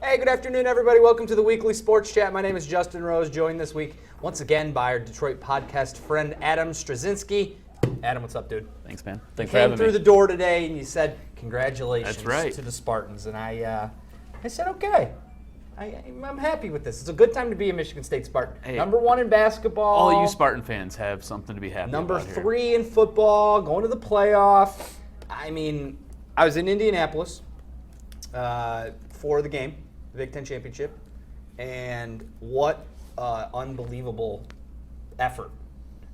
Hey, good afternoon, everybody. Welcome to the weekly sports chat. My name is Justin Rose, joined this week once again by our Detroit podcast friend, Adam Strozynski. Adam, what's up, dude? Thanks, man. Thanks for having me. Came through the door today and you said congratulations That's right. to the Spartans, and I said okay. I'm happy with this. It's a good time to be a Michigan State Spartan. Hey, number 1 in basketball. All you Spartan fans have something to be happy Number about here. 3 in football, going to the playoff. I mean, I was in Indianapolis for the game, the Big Ten Championship, and what unbelievable effort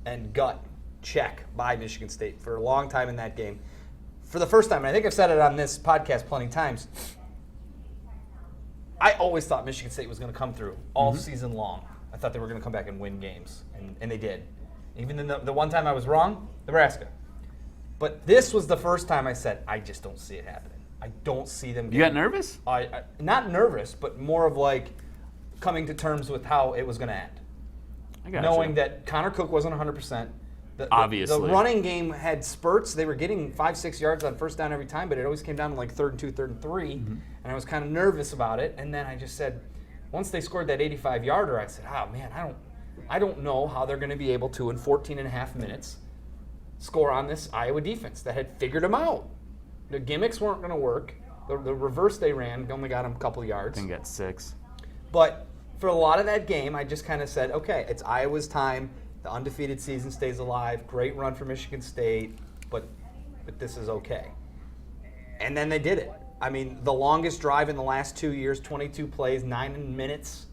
and gut check by Michigan State for a long time in that game. For the first time, and I think I've said it on this podcast plenty of times, I always thought Michigan State was going to come through all season long. I thought they were going to come back and win games, and they did. Even in the one time I was wrong, Nebraska. But this was the first time I said, I just don't see it happening. I don't see them getting... You got nervous? I not nervous, but more of like coming to terms with how it was going to end. I got Knowing you. that Connor Cook wasn't 100%. Obviously. The running game had spurts. They were getting 5-6 yards on first down every time, but it always came down to like 3rd and 2, 3rd and 3. And I was kind of nervous about it. And then I just said, once they scored that 85-yarder, I said, oh man, I don't know how they're going to be able to, in 14 and a half minutes, score on this Iowa defense that had figured them out. The gimmicks weren't going to work. The reverse they ran only got them a couple yards. Can get 6. But for a lot of that game, I just kind of said, okay, it's Iowa's time. The undefeated season stays alive. Great run for Michigan State, but this is okay. And then they did it. I mean, the longest drive in the last 2 years, 22 plays, 9 minutes.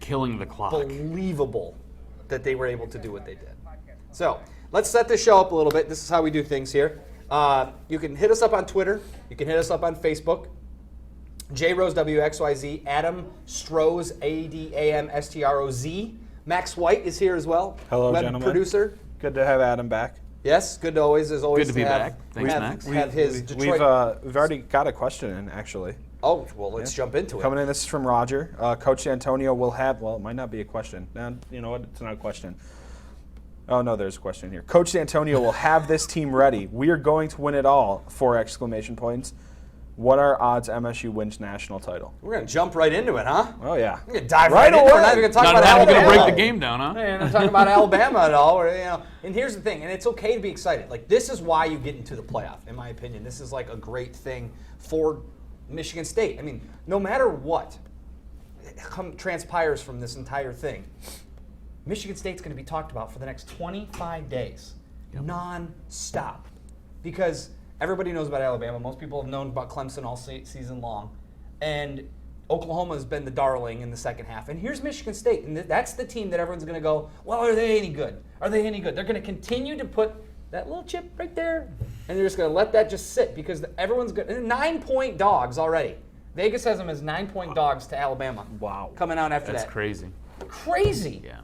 Killing the clock. Unbelievable that they were able to do what they did. So let's set this show up a little bit. This is how we do things here. You can hit us up on Twitter. You can hit us up on Facebook. J-Rose, WXYZ. Adam Stroz, ADAMSTROZ. Max White is here as well. Hello, web gentlemen. Producer. Good to have Adam back. Yes, good to always, as always. Good to be back. Thanks, Max. Have his Detroit. We've already got a question in, actually. Oh, well, let's jump into it. Coming in, this is from Roger. Coach Dantonio will have, well, it might not be a question. You know what? It's not a question. Oh, no, there's a question here. Coach Dantonio will have this team ready. We are going to win it all, 4 exclamation points. What are odds MSU wins national title? We're going to jump right into it, huh? Oh, yeah. We're going to dive right into it. We're not even going to talk about Not Alabama. even going to break the game down, huh? We're not talking about Alabama at all. And here's the thing, and it's okay to be excited. Like, this is why you get into the playoff, in my opinion. This is like a great thing for Michigan State. I mean, no matter what transpires from this entire thing, Michigan State's going to be talked about for the next 25 days, non-stop. Because everybody knows about Alabama. Most people have known about Clemson all season long. And Oklahoma has been the darling in the second half. And here's Michigan State. And that's the team that everyone's going to go, well, are they any good? Are they any good? They're going to continue to put that little chip right there. And they're just going to let that just sit because everyone's good. 9-point dogs already. Vegas has them as 9-point dogs to Alabama. Wow. Coming out after That's that. crazy. Crazy. Yeah.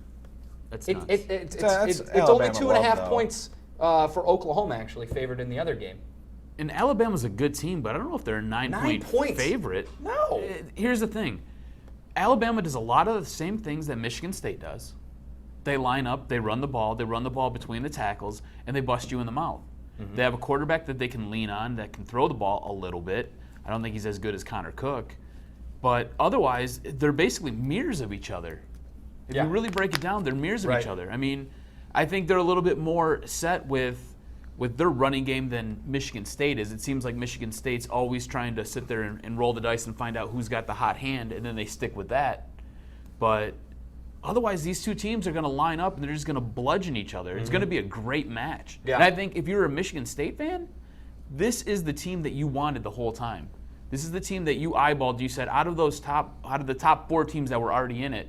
That's nuts. It's Alabama only 2.5 love, though. points for Oklahoma, actually, favored in the other game. And Alabama's a good team, but I don't know if they're a 9-point favorite. No. Here's the thing. Alabama does a lot of the same things that Michigan State does. They line up, they run the ball between the tackles, and they bust you in the mouth. They have a quarterback that they can lean on, that can throw the ball a little bit. I don't think he's as good as Connor Cook. But otherwise, they're basically mirrors of each other. If you really break it down, they're mirrors of each other. I mean, I think they're a little bit more set with their running game than Michigan State is. It seems like Michigan State's always trying to sit there and roll the dice and find out who's got the hot hand, and then they stick with that. But otherwise, these two teams are going to line up, and they're just going to bludgeon each other. It's going to be a great match. Yeah. And I think if you're a Michigan State fan, this is the team that you wanted the whole time. This is the team that you eyeballed. You said, out of the top 4 teams that were already in it,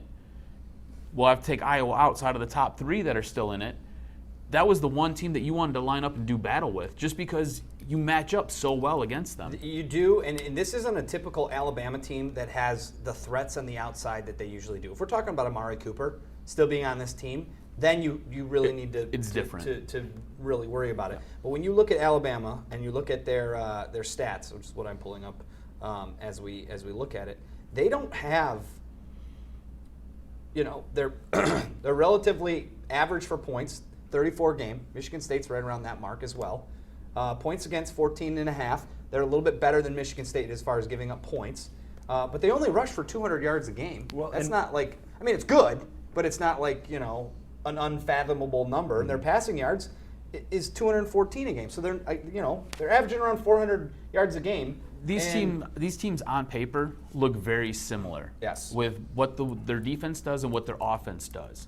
we'll have to take Iowa outside of the top 3 that are still in it. That was the one team that you wanted to line up and do battle with, just because you match up so well against them. You do, and this isn't a typical Alabama team that has the threats on the outside that they usually do. If we're talking about Amari Cooper still being on this team, then you really need to to really worry about it. But when you look at Alabama and you look at their stats, which is what I'm pulling up as we look at it, they don't have, they're they're relatively average for points. 34 game. Michigan State's right around that mark as well. Points against 14.5. They're a little bit better than Michigan State as far as giving up points. but they only rush for 200 yards a game. Well, That's and- not like, I mean, it's good, but it's not like, you know, an unfathomable number. And their passing yards is 214 a game. So they're, you know, they're averaging around 400 yards a game. These teams on paper look very similar. Yes. With what their defense does and what their offense does.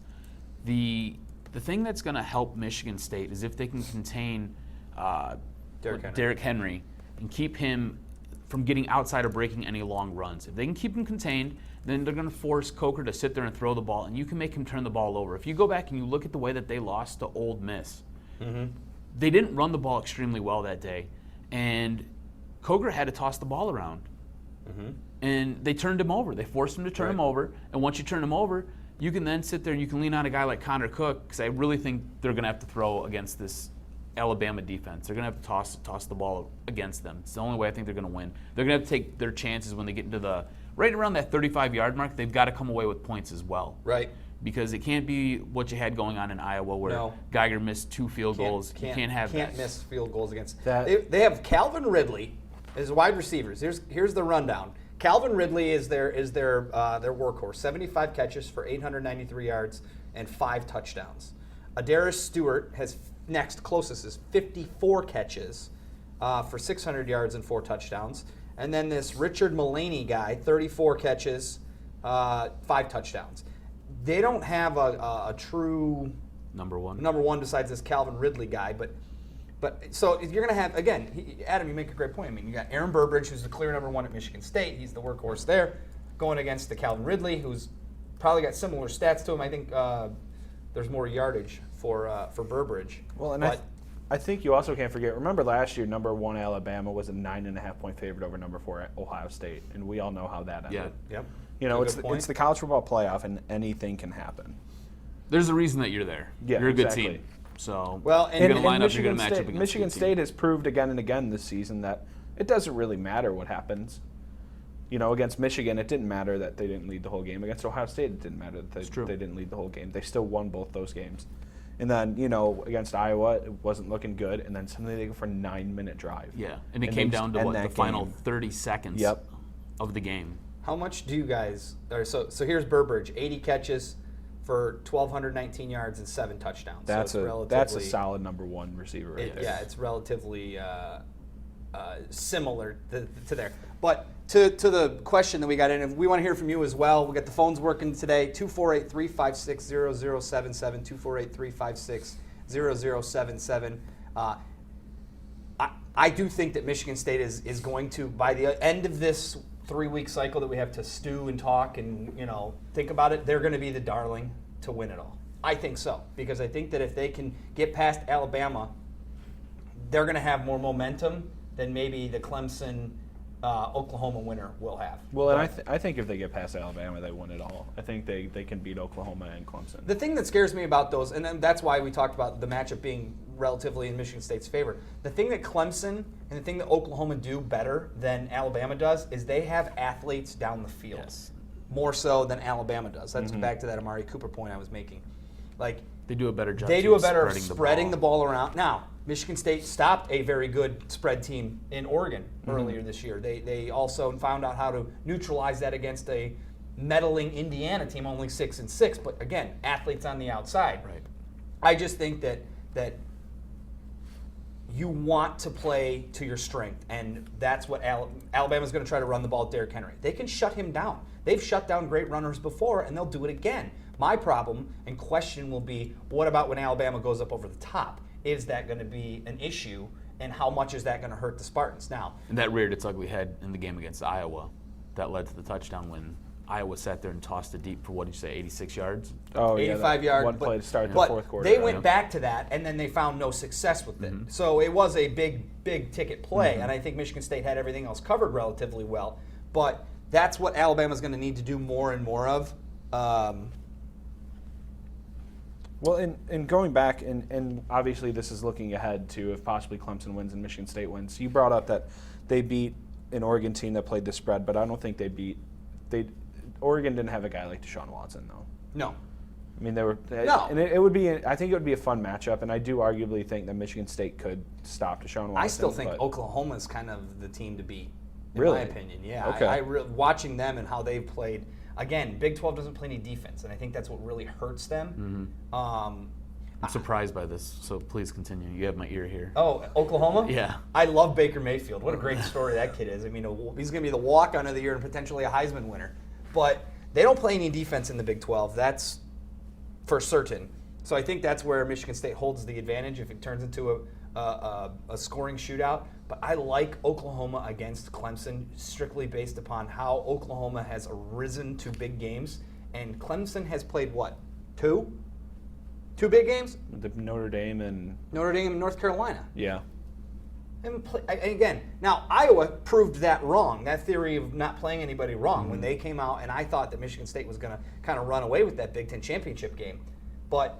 The thing that's going to help Michigan State is if they can contain Derrick Henry and keep him from getting outside or breaking any long runs. If they can keep him contained, then they're going to force Coker to sit there and throw the ball, and you can make him turn the ball over. If you go back and you look at the way that they lost to Ole Miss, they didn't run the ball extremely well that day, and Coker had to toss the ball around. And they turned him over. They forced him to turn him over, and once you turn him over, you can then sit there and you can lean on a guy like Connor Cook, because I really think they're going to have to throw against this Alabama defense. They're going to have to toss the ball against them. It's the only way I think they're going to win. They're going to have to take their chances when they get into right around that 35-yard mark. They've got to come away with points as well. Right. Because it can't be what you had going on in Iowa where Geiger missed 2 field goals. You can't have that. Can't miss field goals against that. They have Calvin Ridley as wide receivers. Here's the rundown. Calvin Ridley is their workhorse. 75 catches for 893 yards and 5 touchdowns. Adarius Stewart has next closest is 54 catches for 600 yards and 4 touchdowns. And then this Richard Mullaney guy, 34 catches, 5 touchdowns. They don't have a true number one besides this Calvin Ridley guy, but so you're going to have, again, Adam, you make a great point. I mean, you got Aaron Burbridge, who's the clear number 1 at Michigan State. He's the workhorse there, going against the Calvin Ridley, who's probably got similar stats to him. I think there's more yardage for Burbridge. Well, and I think you also can't forget, remember last year, number 1 Alabama was a 9.5-point favorite over number 4 Ohio State, and we all know how that ended. Yep. You know, it's the college football playoff, and anything can happen. There's a reason that you're there. Yeah, you're a good exactly. team. So well, you're going to line up, you're going to match up against Michigan State has proved again and again this season that it doesn't really matter what happens. You know, against Michigan, it didn't matter that they didn't lead the whole game. Against Ohio State, it didn't matter that they didn't lead the whole game. They still won both those games. And then, you know, against Iowa, it wasn't looking good. And then suddenly they go for a 9-minute drive. Yeah, and it came down to the final 30 seconds of the game. How much do you guys? So here's Burbridge, 80 catches for 1,219 yards and 7 touchdowns. That's a solid number 1 receiver right there. Yeah, it's relatively similar to there. But to the question that we got in, and we want to hear from you as well. We got the phones working today, 248-356-0077, 248-356-0077. I do think that Michigan State is going to, by the end of this 3-week cycle that we have to stew and talk and, you know, think about it, they're going to be the darling to win it all. I think so, because I think that if they can get past Alabama, they're going to have more momentum than maybe the Clemson Oklahoma winner will have. Well, and I think if they get past Alabama, they win it all. I think they can beat Oklahoma and Clemson. The thing that scares me about those, and then that's why we talked about the matchup being relatively in Michigan State's favor. The thing that Clemson and the thing that Oklahoma do better than Alabama does is they have athletes down the field. Yes. More so than Alabama does. That's back to that Amari Cooper point I was making. Like, they do a better job. They do a better of spreading the ball around. Now, Michigan State stopped a very good spread team in Oregon earlier this year. They also found out how to neutralize that against a meddling Indiana team, only 6-6. But again, athletes on the outside. Right. I just think that you want to play to your strength, and that's what Alabama's going to try to run the ball at Derrick Henry. They can shut him down. They've shut down great runners before, and they'll do it again. My problem and question will be, what about when Alabama goes up over the top? Is that going to be an issue, and how much is that going to hurt the Spartans? Now, and that reared its ugly head in the game against Iowa. That led to the touchdown when Iowa sat there and tossed it deep for, what did you say, 86 yards? Oh, 85 yards. One play to start the fourth quarter. They went back to that, and then they found no success with it. So it was a big ticket play, and I think Michigan State had everything else covered relatively well. But that's what Alabama's going to need to do more and more of. Well, and going back, and obviously this is looking ahead to if possibly Clemson wins and Michigan State wins. You brought up that they beat an Oregon team that played the spread, but I don't think Oregon didn't have a guy like Deshaun Watson, though. No. I mean, they were. No. And it would be. I think it would be a fun matchup, and I do arguably think that Michigan State could stop Deshaun Watson. I still think Oklahoma's kind of the team to beat in Really? my opinion. Yeah, Okay. watching them and how they've played. Again, Big 12 doesn't play any defense, and I think that's what really hurts them. I'm surprised by this, so please continue. You have my ear here. Oh, Oklahoma? Yeah. I love Baker Mayfield. What a great story that kid is. I mean, he's going to be the walk-on of the year and potentially a Heisman winner. But they don't play any defense in the Big 12. That's for certain. So I think that's where Michigan State holds the advantage if it turns into a scoring shootout. But I like Oklahoma against Clemson strictly based upon how Oklahoma has risen to big games. And Clemson has played what? Two big games? The Notre Dame and North Carolina. yeah. And again, now Iowa proved that wrong. That theory of not playing anybody wrong when they came out, and I thought that Michigan State was going to kind of run away with that Big Ten championship game, but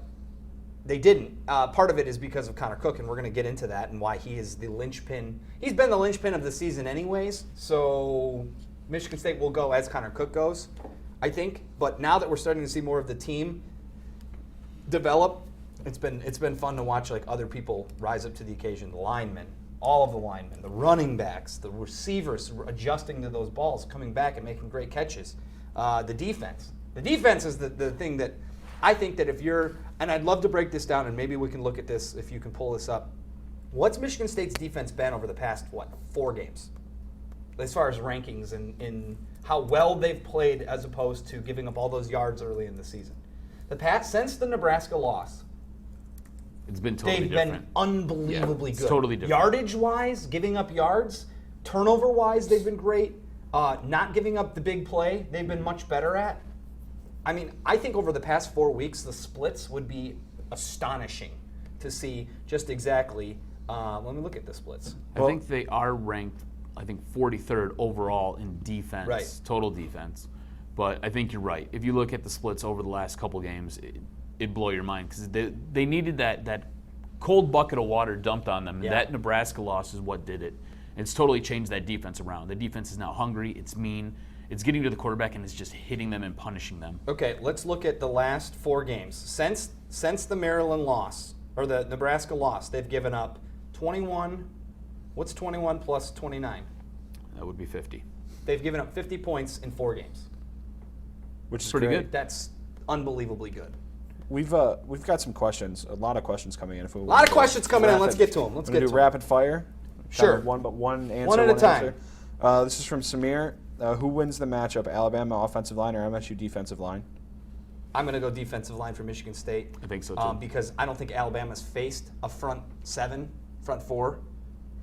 they didn't. Part of it is because of Connor Cook, and we're going to get into that and why he is the linchpin. He's been the linchpin of the season, anyways. So Michigan State will go as Connor Cook goes, I think. But now that we're starting to see more of the team develop, it's been fun to watch like other people rise up to the occasion. The linemen, all of the linemen, the running backs, the receivers adjusting to those balls, coming back and making great catches. The defense. The defense is the thing that I think that if you're, and I'd love to break this down, and maybe we can look at this if you can pull this up. What's Michigan State's defense been over the past, 4 games? As far as rankings in how well they've played as opposed to giving up all those yards early in the season. Since the Nebraska loss, It's been totally they've different. been unbelievably it's good. totally different. Yardage-wise, giving up yards, turnover-wise, they've been great. Not giving up the big play, they've been much better at. I mean, I think over the past 4 weeks, the splits would be astonishing to see just exactly. Let me look at the splits. I think they are ranked, 43rd overall in defense, Right. total defense. But I think you're right. If you look at the splits over the last couple games, it'd blow your mind because they needed that cold bucket of water dumped on them. Yeah. That Nebraska loss is what did it. It's totally changed that defense around. The defense is now hungry. It's mean. It's getting to the quarterback and it's just hitting them and punishing them. Okay, let's look at the last 4 games. Since the Maryland loss, or the Nebraska loss, they've given up 21. What's 21 plus 29? That would be 50. They've given up 50 points in 4 games. Which is Pretty great. good. That's unbelievably good. We've got some questions, a lot of questions coming in. If we A lot of questions coming in. Let's get to them. Let's get to do them. rapid fire. Sure. Kind of one answer. One at a time. Answer. This is from Samir. Who wins the matchup, Alabama offensive line or MSU defensive line? I'm going to go defensive line for Michigan State. I think so, too. Because I don't think Alabama's faced a front 4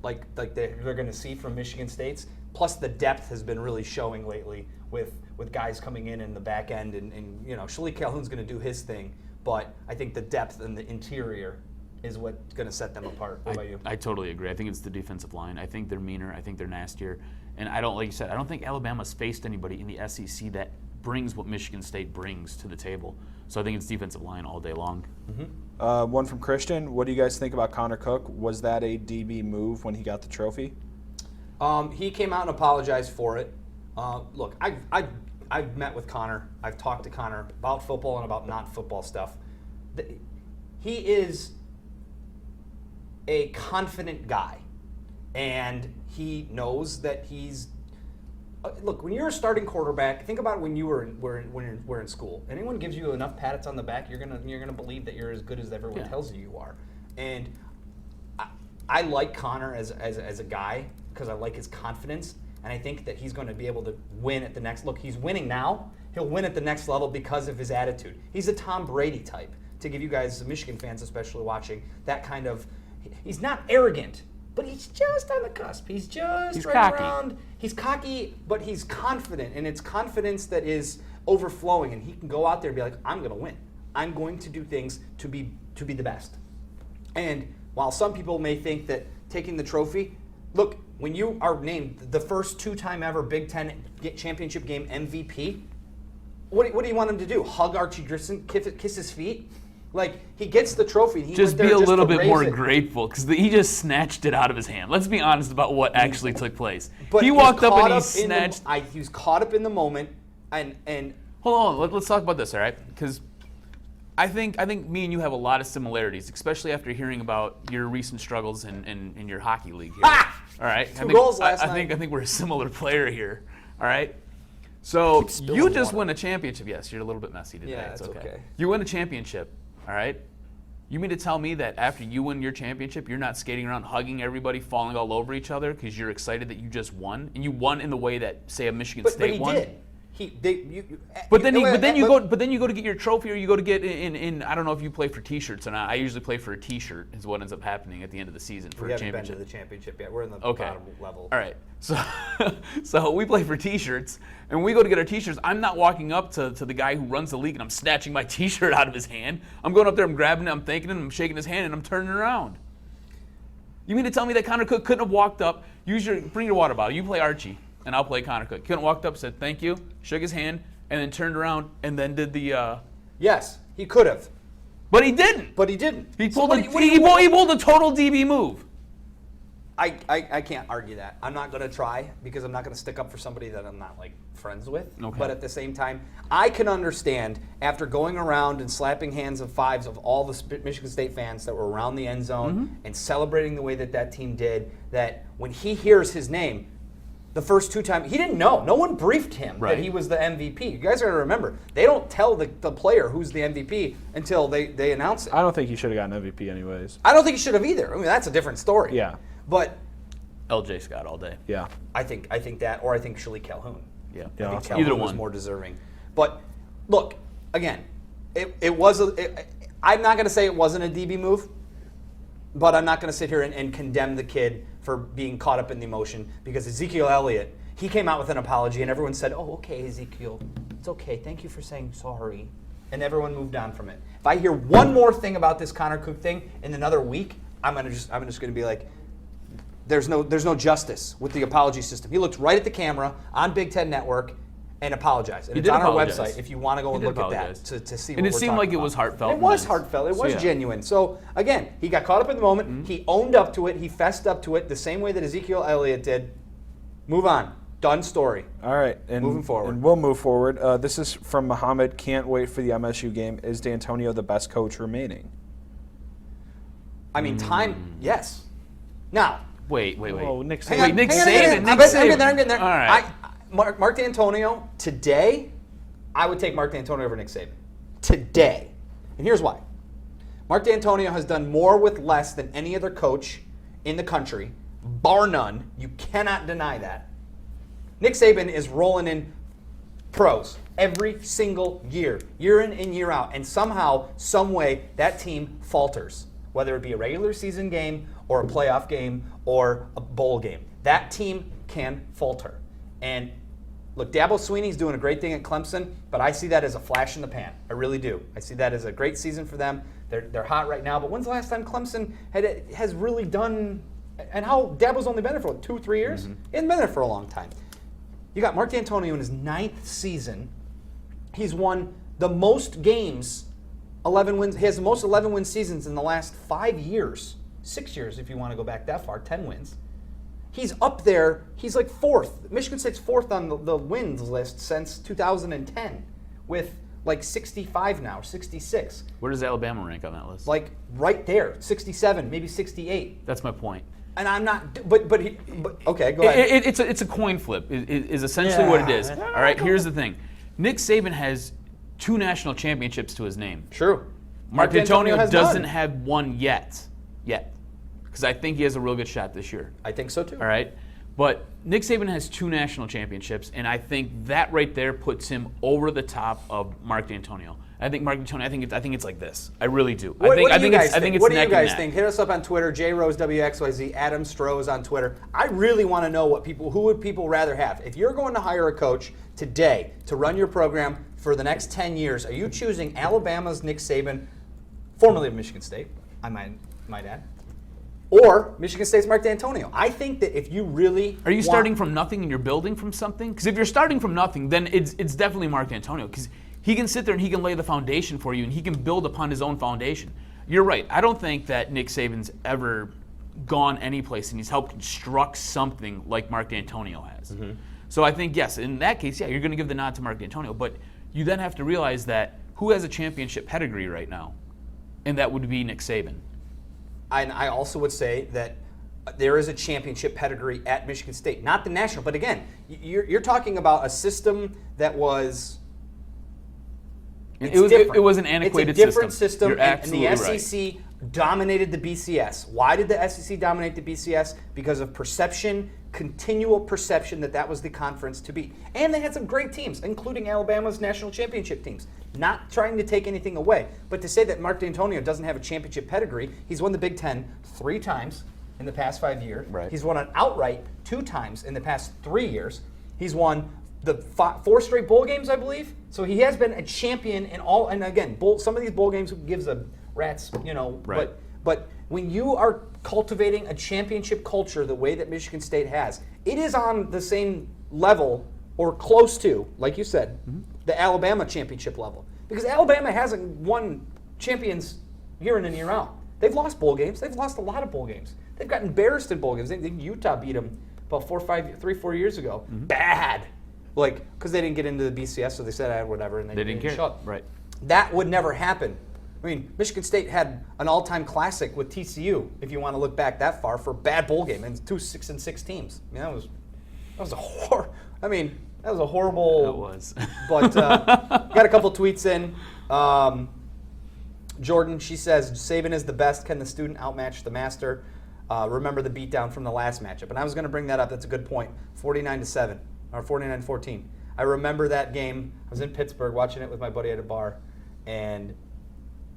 like they're going to see from Michigan State's. Plus the depth has been really showing lately with guys coming in the back end, and Shalik Calhoun's going to do his thing, but I think the depth in the interior is what's going to set them apart. What about you? I totally agree. I think it's the defensive line. I think they're meaner. I think they're nastier. And like you said, I don't think Alabama's faced anybody in the SEC that brings what Michigan State brings to the table. So I think it's defensive line all day long. Mm-hmm. One from Christian. What do you guys think about Connor Cook? Was that a DB move when he got the trophy? He came out and apologized for it. Look, I've met with Connor. I've talked to Connor about football and about non-football stuff. He is a confident guy, and he knows that he's. Look, when you're a starting quarterback, think about when you were in school. Anyone gives you enough pats on the back, you're gonna believe that you're as good as everyone tells you you are. And I like Connor as a guy because I like his confidence, and I think that he's going to be able to win at the next. Look, he's winning now. He'll win at the next level because of his attitude. He's a Tom Brady type. To give you guys, Michigan fans especially watching, that kind of. He's not arrogant, but he's just on the cusp. He's right cocky. around. He's cocky, but he's confident, and it's confidence that is overflowing, and he can go out there and be like, I'm going to win. I'm going to do things to be the best. And while some people may think that taking the trophy, look, when you are named the first 2-time ever Big Ten championship game MVP, what do you want him to do? Hug Archie Grissom, kiss his feet? Like, he gets the trophy. He Just went there be a just little to bit more raise it. grateful because he just snatched it out of his hand. Let's be honest about what actually took place. But He he's walked up caught and he snatched. he was caught up in the moment, and Hold on, let's talk about this, all right? Because I think me and you have a lot of similarities, especially after hearing about your recent struggles in your hockey league here. Ah! All right. Two goals last night. I think we're a similar player here. All right. So you just win a championship. Yes, you're a little bit messy today. Yeah, it's it's okay. You win a championship. All right. You mean to tell me that after you win your championship, you're not skating around hugging everybody, falling all over each other because you're excited that you just won, and you won in the way that, say, a Michigan State won? But he did. But then you go to get your trophy, or you go to get in. I don't know if you play for T-shirts or not. I usually play for a T-shirt. Is what ends up happening at the end of the season for a championship. We haven't been to the championship yet. We're in the bottom level. All right. So we play for T-shirts, and we go to get our T-shirts. I'm not walking up to the guy who runs the league and I'm snatching my T-shirt out of his hand. I'm going up there, I'm grabbing it, I'm thanking him, I'm shaking his hand, and I'm turning around. You mean to tell me that Connor Cook couldn't have walked up? Bring your water bottle. You play Archie, and I'll play Connor Cook. Couldn't have walked up, said thank you, shook his hand, and then turned around and then did the. Yes, he could have. But he didn't. He pulled a total DB move. I can't argue that. I'm not going to try because I'm not going to stick up for somebody that I'm not friends with. Okay. But at the same time, I can understand after going around and slapping hands of fives of all the Michigan State fans that were around the end zone and celebrating the way that team did, that when he hears his name, the first 2 times, he didn't know. No one briefed him that he was the MVP. You guys got to remember, they don't tell the player who's the MVP until they announce it. I don't think he should have gotten MVP anyways. I don't think he should have either. I mean, that's a different story. Yeah. But LJ Scott all day. Yeah. I think that, or I think Shalik Calhoun. Yeah. I think either Calhoun was one. more deserving. But look, again, it was. I'm not going to say it wasn't a DB move, but I'm not going to sit here and condemn the kid for being caught up in the emotion, because Ezekiel Elliott, he came out with an apology and everyone said, "Oh, okay, Ezekiel, it's okay. Thank you for saying sorry," and everyone moved on from it. If I hear one more thing about this Connor Cook thing in another week, I'm just going to be like, there's no justice with the apology system. He looked right at the camera on Big Ten Network and apologized. And it's on our website if you want to go and look at that to see what And it we're seemed talking like it about. was heartfelt. It was heartfelt. It was genuine. So, again, he got caught up in the moment. He owned up to it. He fessed up to it the same way that Ezekiel Elliott did. Move on. Done story. All right. And moving forward. And we'll move forward. This is from Muhammad. Can't wait for the MSU game. Is Dantonio the best coach remaining? I mean, time, yes. Now. Wait. Oh, Nick Hang Saban. on, Nick hang on. Saban. I'm getting there. All right. Mark Dantonio, today, I would take Mark Dantonio over Nick Saban. Today. And here's why. Mark Dantonio has done more with less than any other coach in the country, bar none. You cannot deny that. Nick Saban is rolling in pros every single year in and year out. And somehow, some way, that team falters, whether it be a regular season game or a playoff game or a bowl game. That team can falter. And look, Dabo Swinney's doing a great thing at Clemson, but I see that as a flash in the pan. I really do. I see that as a great season for them. They're hot right now, but when's the last time Clemson has really done, and how Dabo's only been there for 2-3 years? He hasn't been there for a long time. You got Mark Dantonio in his 9th season. He's won the most games, 11 wins. He has the most 11-win seasons in the last 5 years. 6 years, if you want to go back that far, 10 wins. He's up there. He's like 4th. Michigan State's 4th on the wins list since 2010 with like 65 now, 66. Where does Alabama rank on that list? Like right there, 67, maybe 68. That's my point. And I'm not, but okay, go ahead. It's a coin flip, is essentially what it is. All right, here's the thing. Nick Saban has 2 national championships to his name. True. Mark Dantonio doesn't have one yet. Because I think he has a real good shot this year. I think so too. All right? But Nick Saban has 2 national championships, and I think that right there puts him over the top of Mark Dantonio. I think Mark Dantonio, I think it's like this. I really do. What do you guys think? What do you guys neck. think? Hit us up on Twitter, JRose WXYZ, Adam Stroz on Twitter. I really want to know who would people rather have. If you're going to hire a coach today to run your program for the next 10 years, are you choosing Alabama's Nick Saban, formerly of Michigan State, I might add, or Michigan State's Mark Dantonio? I think that if you really Are you starting from nothing and you're building from something? Because if you're starting from nothing, then it's definitely Mark Dantonio. Because he can sit there and he can lay the foundation for you and he can build upon his own foundation. You're right. I don't think that Nick Saban's ever gone any place and he's helped construct something like Mark Dantonio has. Mm-hmm. So I think, yes, in that case, yeah, you're going to give the nod to Mark Dantonio. But you then have to realize that who has a championship pedigree right now? And that would be Nick Saban. And I also would say that there is a championship pedigree at Michigan State, not the national. But again, you're talking about a system that was. It was an antiquated It's a different system. system, You're and the absolutely SEC dominated the BCS. Why did the SEC dominate the BCS? Because of perception, continual perception that was the conference to beat. And they had some great teams, including Alabama's national championship teams. Not trying to take anything away, but to say that Mark Dantonio doesn't have a championship pedigree, he's won the Big Ten 3 times in the past 5 years. Right. He's won it outright 2 times in the past 3 years. He's won the 4 straight bowl games, I believe. So he has been a champion in all. And again, some of these bowl games gives a rat's, Right. But when you are cultivating a championship culture the way that Michigan State has, it is on the same level or close to, like you said, the Alabama championship level. Because Alabama hasn't won champions year in and year out. They've lost bowl games. They've lost a lot of bowl games. They've got embarrassed in bowl games. I think Utah beat them about 4 years ago. Bad. Because they didn't get into the BCS, so they said, whatever, and they didn't care. shut. Right. That would never happen. I mean, Michigan State had an all-time classic with TCU, if you want to look back that far, for a bad bowl game, and 2 6-6 teams. I mean, that was a horrible. That was. But got a couple tweets in. Jordan, she says, Saban is the best. Can the student outmatch the master? Remember the beatdown from the last matchup. And I was going to bring that up. That's a good point. 49-7, or 49-14. I remember that game. I was in Pittsburgh watching it with my buddy at a bar, and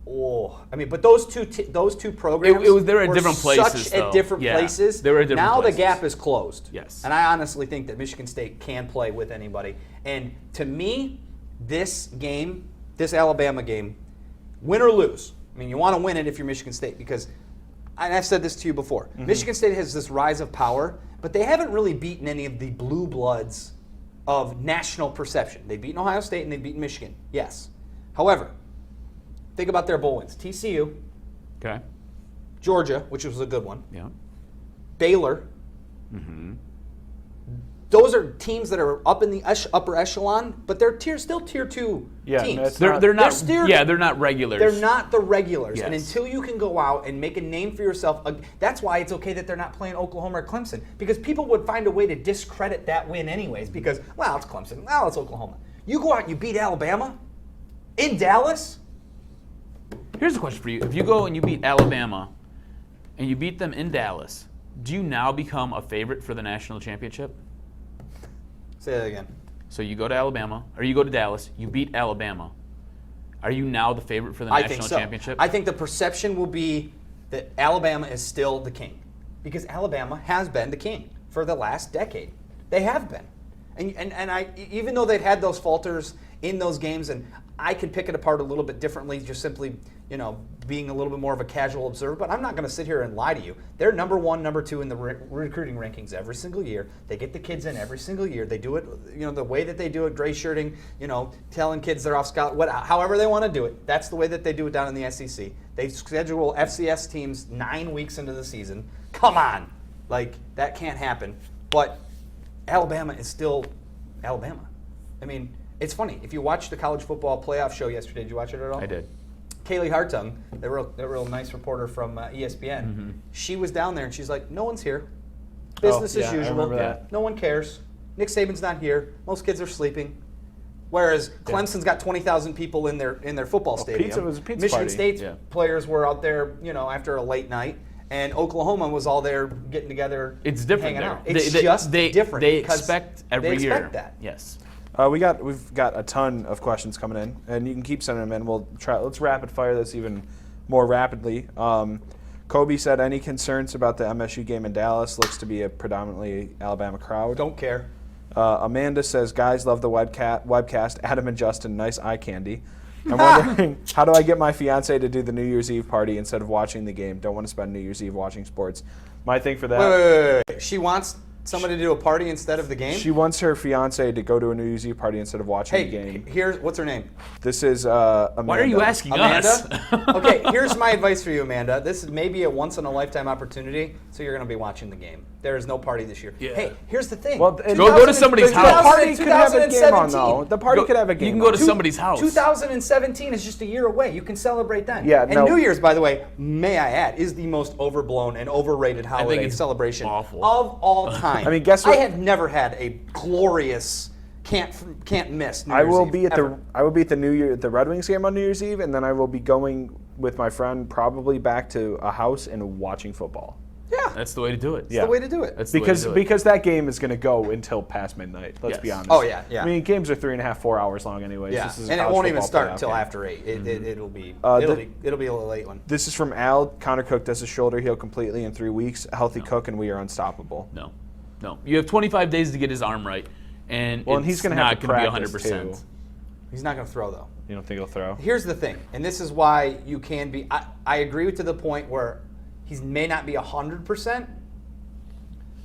but those two programs they were at were different places, such though. at different Yeah, places. they were at different now places. the gap is closed. Yes. And I honestly think that Michigan State can play with anybody. And to me, this Alabama game, win or lose, I mean, you want to win it if you're Michigan State because, and I've said this to you before, Michigan State has this rise of power, but they haven't really beaten any of the blue bloods of national perception. They've beaten Ohio State and they've beaten Michigan, yes. However, think about their bowl wins. TCU, Okay. Georgia, which was a good one, Yeah. Baylor. Those are teams that are up in the upper echelon, but they're still tier 2 Yeah, teams. no, it's They're not. still- They're not regulars. They're not the regulars. Yes. And until you can go out and make a name for yourself, that's why it's okay that they're not playing Oklahoma or Clemson, because people would find a way to discredit that win anyways because, well, it's Clemson, well, it's Oklahoma. You go out and you beat Alabama in Dallas. Here's a question for you: if you go and you beat Alabama, and you beat them in Dallas, do you now become a favorite for the national championship? Say that again. So you go to Alabama, or you go to Dallas, you beat Alabama. Are you now the favorite for the I national think so. championship? I think the perception will be that Alabama is still the king because Alabama has been the king for the last decade. They have been. And I, even though they've had those falters in those games, and I can pick it apart a little bit differently, just simply, being a little bit more of a casual observer, but I'm not going to sit here and lie to you. They're number 1, number 2 in the recruiting rankings every single year. They get the kids in every single year. They do it, the way that they do it, gray shirting, telling kids they're off scholarship, however they want to do it. That's the way that they do it down in the SEC. They schedule FCS teams 9 weeks into the season. Come on. That can't happen. But Alabama is still Alabama. I mean, it's funny. If you watched the college football playoff show yesterday, did you watch it at all? I did. Kaylee Hartung, the real nice reporter from ESPN, she was down there and she's like, no one's here. Business as I usual. remember that. No one cares. Nick Saban's not here. Most kids are sleeping. Whereas Clemson's got 20,000 people in their football stadium. It was a pizza Michigan party. State's Yeah. players were out there, after a late night. And Oklahoma was all there getting together. It's different hanging there. out. It's just different. They because expect every they year. expect that. Yes. We've got a ton of questions coming in, and you can keep sending them in. Let's rapid fire this even more rapidly. Kobe said, any concerns about the MSU game in Dallas? Looks to be a predominantly Alabama crowd. Don't care. Amanda says, guys love the webcast. Adam and Justin, nice eye candy. I'm wondering, how do I get my fiance to do the New Year's Eve party instead of watching the game? Don't want to spend New Year's Eve watching sports. My thing for that. Wait. She wants somebody to do a party instead of the game? She wants her fiance to go to a New Year's Eve party instead of watching the game. What's her name? This is Amanda. Why are you asking us? Amanda? Okay, here's my advice for you, Amanda. This is maybe a once-in-a-lifetime opportunity, so you're going to be watching the game. There is no party this year. Yeah. Hey, here's the thing. Well, go to somebody's house. The party could have a game on, though. The party could have a game You can go to on. somebody's house. 2017 is just a year away. You can celebrate then. Yeah, and no. New Year's, by the way, may I add, is the most overblown and overrated holiday it's celebration awful. of all time. I mean, guess what? I have never had a glorious can't miss New I Year's will Eve, be at ever. the Red Wings game on New Year's Eve, and then I will be going with my friend probably back to a house and watching football. Yeah, That's the way to do it. Yeah. the way to do it. That's the way to do it. Because that game is going to go until past midnight. Let's Yes. be honest. Oh, yeah, yeah. I mean, games are 3.5, 4 hours long anyways. Yeah, This is a and it college won't even football start playoff until game. after 8. It'll be a late one. This is from Al. Connor Cook does his shoulder heal completely in 3 weeks. A healthy Cook, and we are unstoppable. No. You have 25 days to get his arm right, and Well, and it's he's going to not have to going to be practice 100%. too. He's not going to throw, though. You don't think he'll throw? Here's the thing, and this is why you can be. I agree with to the point where he may not be 100%.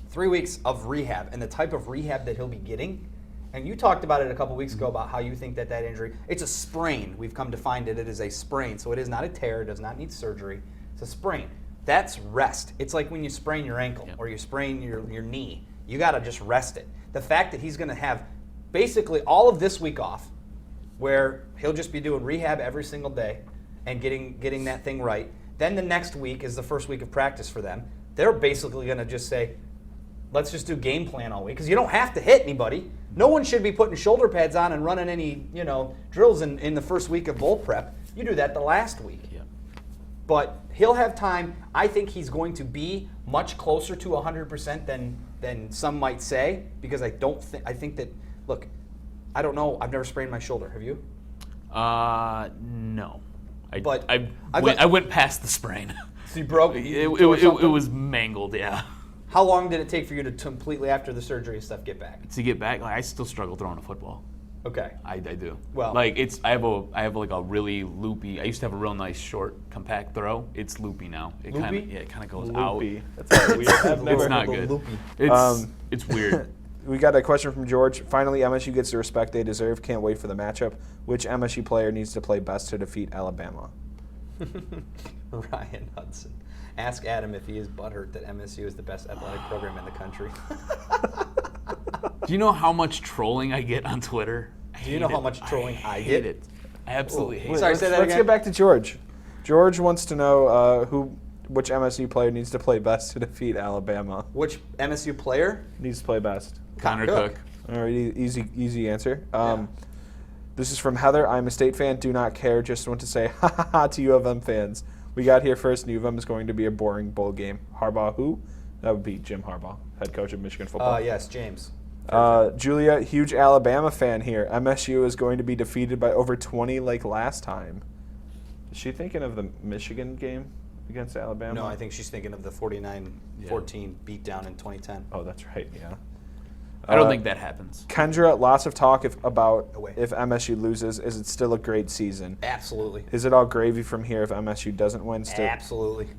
3 weeks of rehab and the type of rehab that he'll be getting. And you talked about it a couple weeks ago about how you think that injury, it's a sprain. We've come to find it is a sprain. So it is not a tear. It does not need surgery. It's a sprain. That's rest. It's like when you sprain your ankle or you sprain your knee. You got to just rest it. The fact that he's going to have basically all of this week off where he'll just be doing rehab every single day and getting that thing right. Then the next week is the first week of practice for them. They're basically going to just say, let's just do game plan all week because you don't have to hit anybody. No one should be putting shoulder pads on and running any drills in the first week of bowl prep. You do that the last week. Yeah. But he'll have time. I think he's going to be much closer to 100% than some might say because I think that, look, I don't know. I've never sprained my shoulder. Have you? No. But I went past the sprain. So you broke? It was mangled, yeah. How long did it take for you to completely, after the surgery and stuff, get back? To get back, I still struggle throwing a football. Okay. I do. Well, I have like a really loopy. I used to have a real nice short compact throw. It's loopy now. It kind of goes Loopy. out. That's weird. I've never It's not heard of good. loopy. It's weird. We got a question from George. Finally, MSU gets the respect they deserve. Can't wait for the matchup. Which MSU player needs to play best to defeat Alabama? Ryan Hudson. Ask Adam if he is butthurt that MSU is the best athletic program in the country. Do you know how much trolling I get on Twitter? Do you know how much trolling I hate get? it. I absolutely hate Sorry, it. say that Let's again. get back to George. George wants to know which MSU player needs to play best to defeat Alabama. Which MSU player? Needs to play best. Connor Cook. All right, easy answer. Yeah. This is from Heather. I'm a State fan. Do not care. Just want to say ha ha ha to U of M fans. We got here first. U of M is going to be a boring bowl game. Harbaugh who? That would be Jim Harbaugh, head coach of Michigan football. Yes, James. Julia, huge Alabama fan here. MSU is going to be defeated by over 20 like last time. Is she thinking of the Michigan game against Alabama? No, I think she's thinking of the 49-14 beatdown in 2010. Oh, that's right, yeah. I don't think that happens. Kendra, lots of talk about Away. if MSU loses. Is it still a great season? Absolutely. Is it all gravy from here if MSU doesn't win? Absolutely.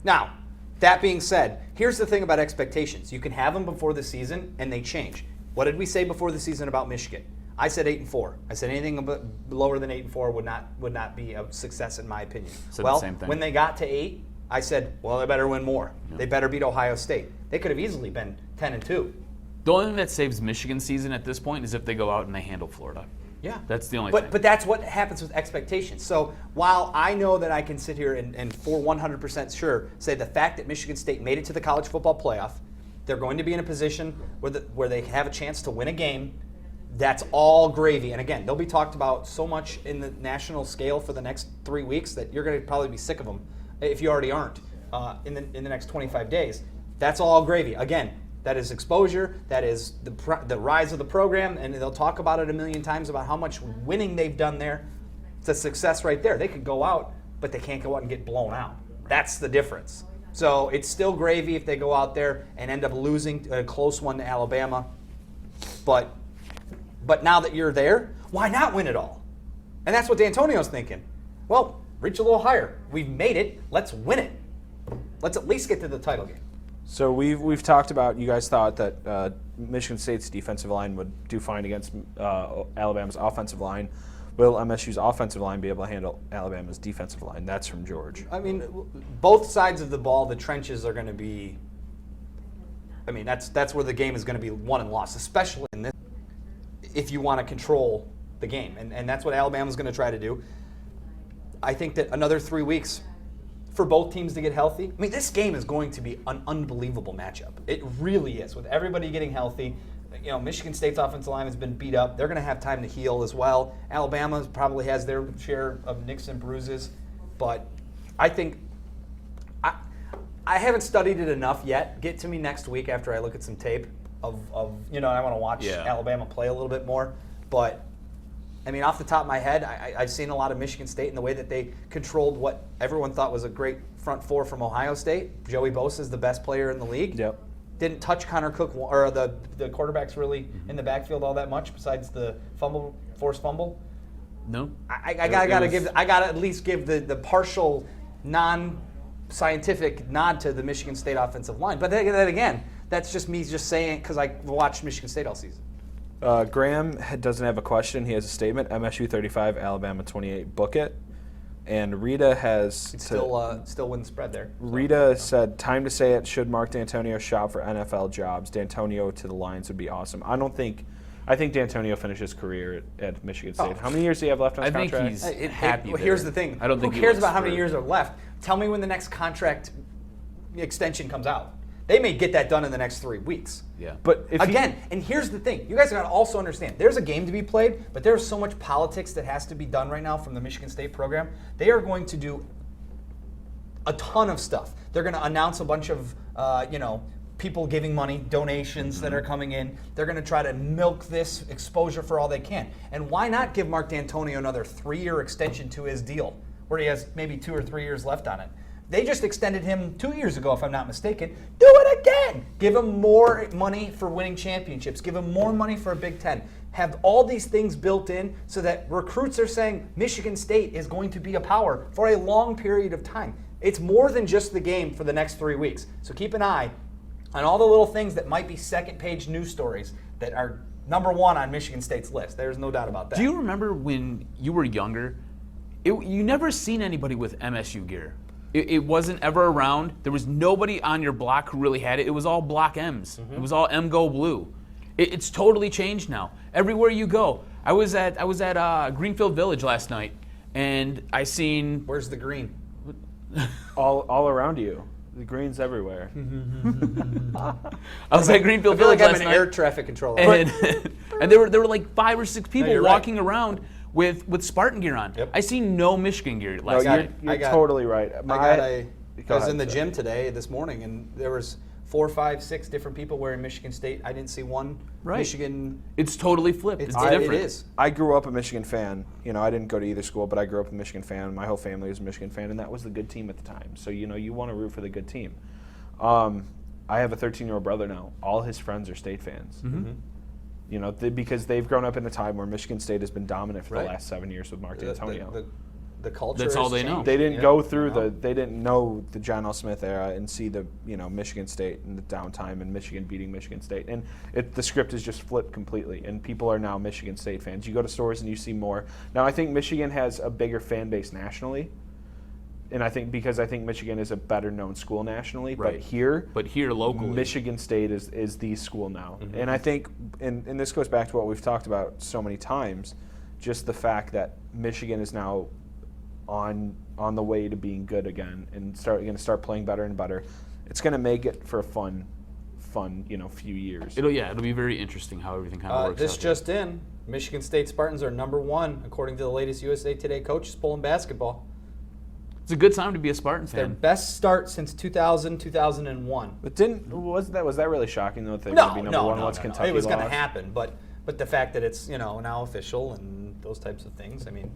Now, that being said, here's the thing about expectations. You can have them before the season, and they change. What did we say before the season about Michigan? I said 8-4. I said anything lower than 8-4 would not be a success in my opinion. Said the same thing. When they got to 8, I said, well, they better win more. Yeah. They better beat Ohio State. They could have easily been 10-2. The only thing that saves Michigan's season at this point is if they go out and they handle Florida. Yeah. That's the only thing. But that's what happens with expectations. So while I know that I can sit here and for 100% sure say the fact that Michigan State made it to the college football playoff, they're going to be in a position where they have a chance to win a game, that's all gravy. And again, they'll be talked about so much in the national scale for the next 3 weeks that you're going to probably be sick of them if you already aren't in the next 25 days. That's all gravy. Again, that is exposure. That is the rise of the program, and they'll talk about it a million times about how much winning they've done there. It's a success right there. They could go out, but they can't go out and get blown out. That's the difference. So it's still gravy if they go out there and end up losing a close one to Alabama. But now that you're there, why not win it all? And that's what Dantonio's thinking. Well, reach a little higher. We've made it. Let's win it. Let's at least get to the title game. So we've talked about, you guys thought that Michigan State's defensive line would do fine against Alabama's offensive line. Will MSU's offensive line be able to handle Alabama's defensive line? That's from George. I mean, both sides of the ball, the trenches are going to be. I mean, that's where the game is going to be won and lost, especially in this. If you want to control the game, and that's what Alabama's going to try to do. I think that another 3 weeks for both teams to get healthy. I mean, this game is going to be an unbelievable matchup. It really is, with everybody getting healthy. You know, Michigan State's offensive line has been beat up. They're going to have time to heal as well. Alabama probably has their share of nicks and bruises. But I think I haven't studied it enough yet. Get to me next week after I look at some tape of I want to watch Alabama play a little bit more. But I mean, off the top of my head, I've seen a lot of Michigan State in the way that they controlled what everyone thought was a great front four from Ohio State. Joey Bosa is the best player in the league. Yep. Didn't touch Connor Cook or the quarterbacks really in the backfield all that much besides the forced fumble. No. I gotta at least give the partial non-scientific nod to the Michigan State offensive line. But then again, that's just me just saying because I watched Michigan State all season. Graham doesn't have a question. He has a statement. MSU 35, Alabama 28. Book it. And Rita has still win the spread there. So. Rita said, time to say it. Should Mark Dantonio shop for NFL jobs? Dantonio to the Lions would be awesome. I think Dantonio finished his career at Michigan State. How many years do you have left on his contract? I think he's happy there. Here's the thing. I don't think who cares about how many years are left? Tell me when the next contract extension comes out. They may get that done in the next 3 weeks. Yeah. But and here's the thing. You guys got to also understand, there's a game to be played, but there's so much politics that has to be done right now from the Michigan State program. They are going to do a ton of stuff. They're going to announce a bunch of, people giving money, donations that are coming in. They're going to try to milk this exposure for all they can. And why not give Mark Dantonio another 3-year extension to his deal, where he has maybe 2 or 3 years left on it? They just extended him 2 years ago, if I'm not mistaken. Do it again. Give him more money for winning championships. Give him more money for a Big Ten. Have all these things built in so that recruits are saying Michigan State is going to be a power for a long period of time. It's more than just the game for the next 3 weeks. So keep an eye on all the little things that might be second-page news stories that are number one on Michigan State's list. There's no doubt about that. Do you remember when you were younger, you never seen anybody with MSU gear? It wasn't ever around. There was nobody on your block who really had it. It was all Block M's. It was all M Go Blue. It's totally changed now. Everywhere you go. I was at Greenfield Village last night, and I seen. Where's the green? all around you. The green's everywhere. I was at Greenfield I feel Village like I'm last an night, air traffic controller. and there were like 5 or 6 people you're walking around with Spartan gear on. Yep. I seen no Michigan gear last night. You're totally right. I was in the gym this morning, and there was 4, 5, 6 different people wearing Michigan State. I didn't see one Michigan. It's totally flipped. It's different. It is. I grew up a Michigan fan. I didn't go to either school, but I grew up a Michigan fan. My whole family was a Michigan fan, and that was the good team at the time. So, you want to root for the good team. I have a 13-year-old brother now. All his friends are State fans. Mm-hmm. Because they've grown up in a time where Michigan State has been dominant for the last 7 years with Mark Dantonio. The culture. That's all they changed. know. They didn't go through they didn't know the John L. Smith era and see the Michigan State and the downtime and Michigan beating Michigan State, and the script is just flipped completely, and people are now Michigan State fans. You go to stores and you see more. Now I think Michigan has a bigger fan base nationally, and I think Michigan is a better known school nationally, right. but here locally, Michigan State is the school now, and I think and this goes back to what we've talked about so many times, just the fact that Michigan is now on the way to being good again and going to start playing better and better. It's going to make it for a fun few years. It'll be very interesting how everything kind of works. This just in: Michigan State Spartans are #1 according to the latest USA Today coaches poll in basketball. It's a good time to be a Spartan fan. Their best start since 2000, 2001. But was that really shocking though? That they No, would be number one once Kentucky it was going to lost? happen, but the fact that it's now official and those types of things. I mean.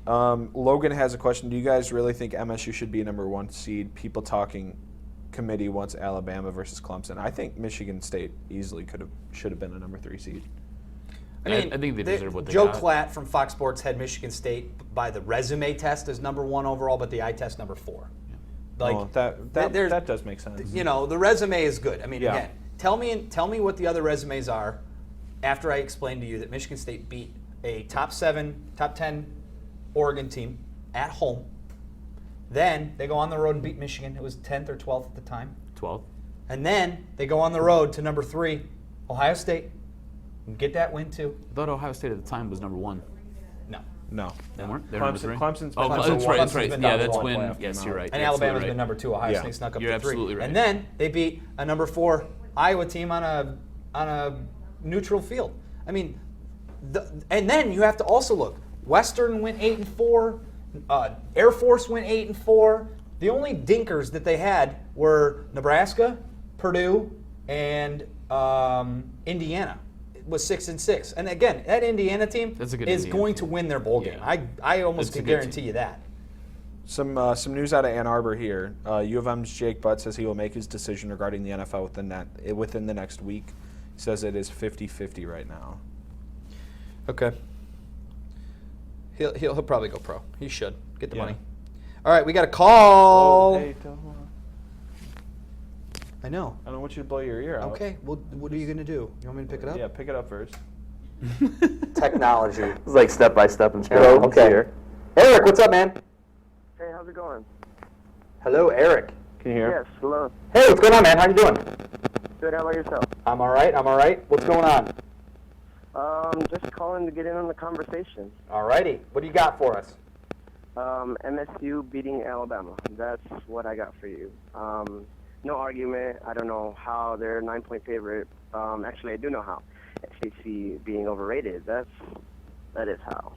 Logan has a question. Do you guys really think MSU should be a #1 seed? People talking committee wants Alabama versus Clemson. I think Michigan State easily should have been a #3 seed. I think they deserve what they Joe got. Klatt from Fox Sports had Michigan State by the resume test as #1 overall, but the eye test #4. Like that does make sense. You know, the resume is good. I mean, Yeah. again, tell me what the other resumes are after I explain to you that Michigan State beat a top 10 Oregon team at home. Then they go on the road and beat Michigan. It was 10th or 12th at the time. 12th. And then they go on the road to number 3, Ohio State, and get that win too. I thought Ohio State at the time was number 1. No. They weren't? They're number 3? Clemson's Oh, been that's number right. That's one. right. Clemson's Yeah, been that's number when. one. Yes, you're right. And You're Alabama's absolutely been number 2. Ohio Yeah. State snuck up You're to 3. absolutely right. And then they beat a number 4 Iowa team on a neutral field. I mean, and then you have to also look. Western went 8-4. Air Force went 8-4. The only dinkers that they had were Nebraska, Purdue, and Indiana. It was 6-6. And again, that Indiana team That's a good is Indiana going team. to win their bowl game. Yeah. I almost That's a can good guarantee team. you that. Some news out of Ann Arbor here. U of M's Jake Butt says he will make his decision regarding the NFL within the next week. He says it is 50-50 right now. Okay. He'll probably go pro. He should get the Yeah. money. All right, we got a call. Oh, hey, I know. I don't want you to blow your ear out. Okay. Well, what are you gonna do? You want me to pick it up? Yeah, pick it up first. Technology. It's like step-by-step instructions Okay. here. Eric, what's up, man? Hey, how's it going? Hello, Eric. Can you hear? Yes, hello. Hey, what's going on, man? How you doing? Good, how about yourself? I'm all right. What's going on? Just calling to get in on the conversation. All righty. What do you got for us? MSU beating Alabama. That's what I got for you. No argument. I don't know how they're a 9-point favorite. Actually, I do know how. SEC being overrated. That is how.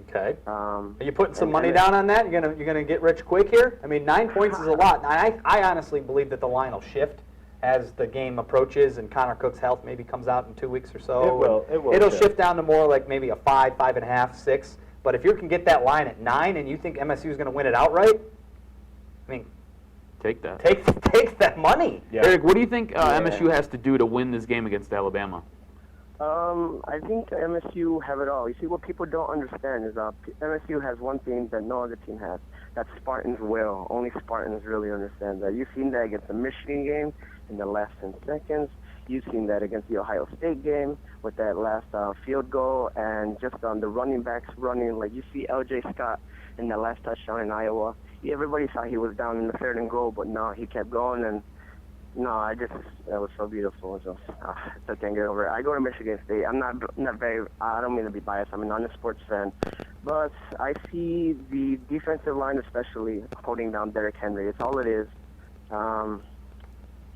Okay. Are you putting some and- money and- down on that? You're gonna get rich quick here? I mean, 9 points is a lot. I honestly believe that the line will shift as the game approaches and Connor Cook's health maybe comes out in 2 weeks or so. It will. It'll shift. shift down to more like maybe a 5, 5.5, 6. But if you can get that line at 9 and you think MSU is going to win it outright, I mean, Take that. take that money. Yeah. Eric, what do you think MSU has to do to win this game against Alabama? I think MSU have it all. You see, what people don't understand is MSU has one thing that no other team has. That's Spartans will. Only Spartans really understand that. You've seen that against the Michigan game in the last 10 seconds. You've seen that against the Ohio State game with that last field goal, and just on the running backs running. Like you see L.J. Scott in the last touchdown in Iowa. Everybody thought he was down in the 3rd and goal, but no, he kept going, and that was so beautiful. Just, I can't get over it. I go to Michigan State. I'm not very. I don't mean to be biased. I'm a non-sports fan, but I see the defensive line, especially holding down Derrick Henry. It's all it is.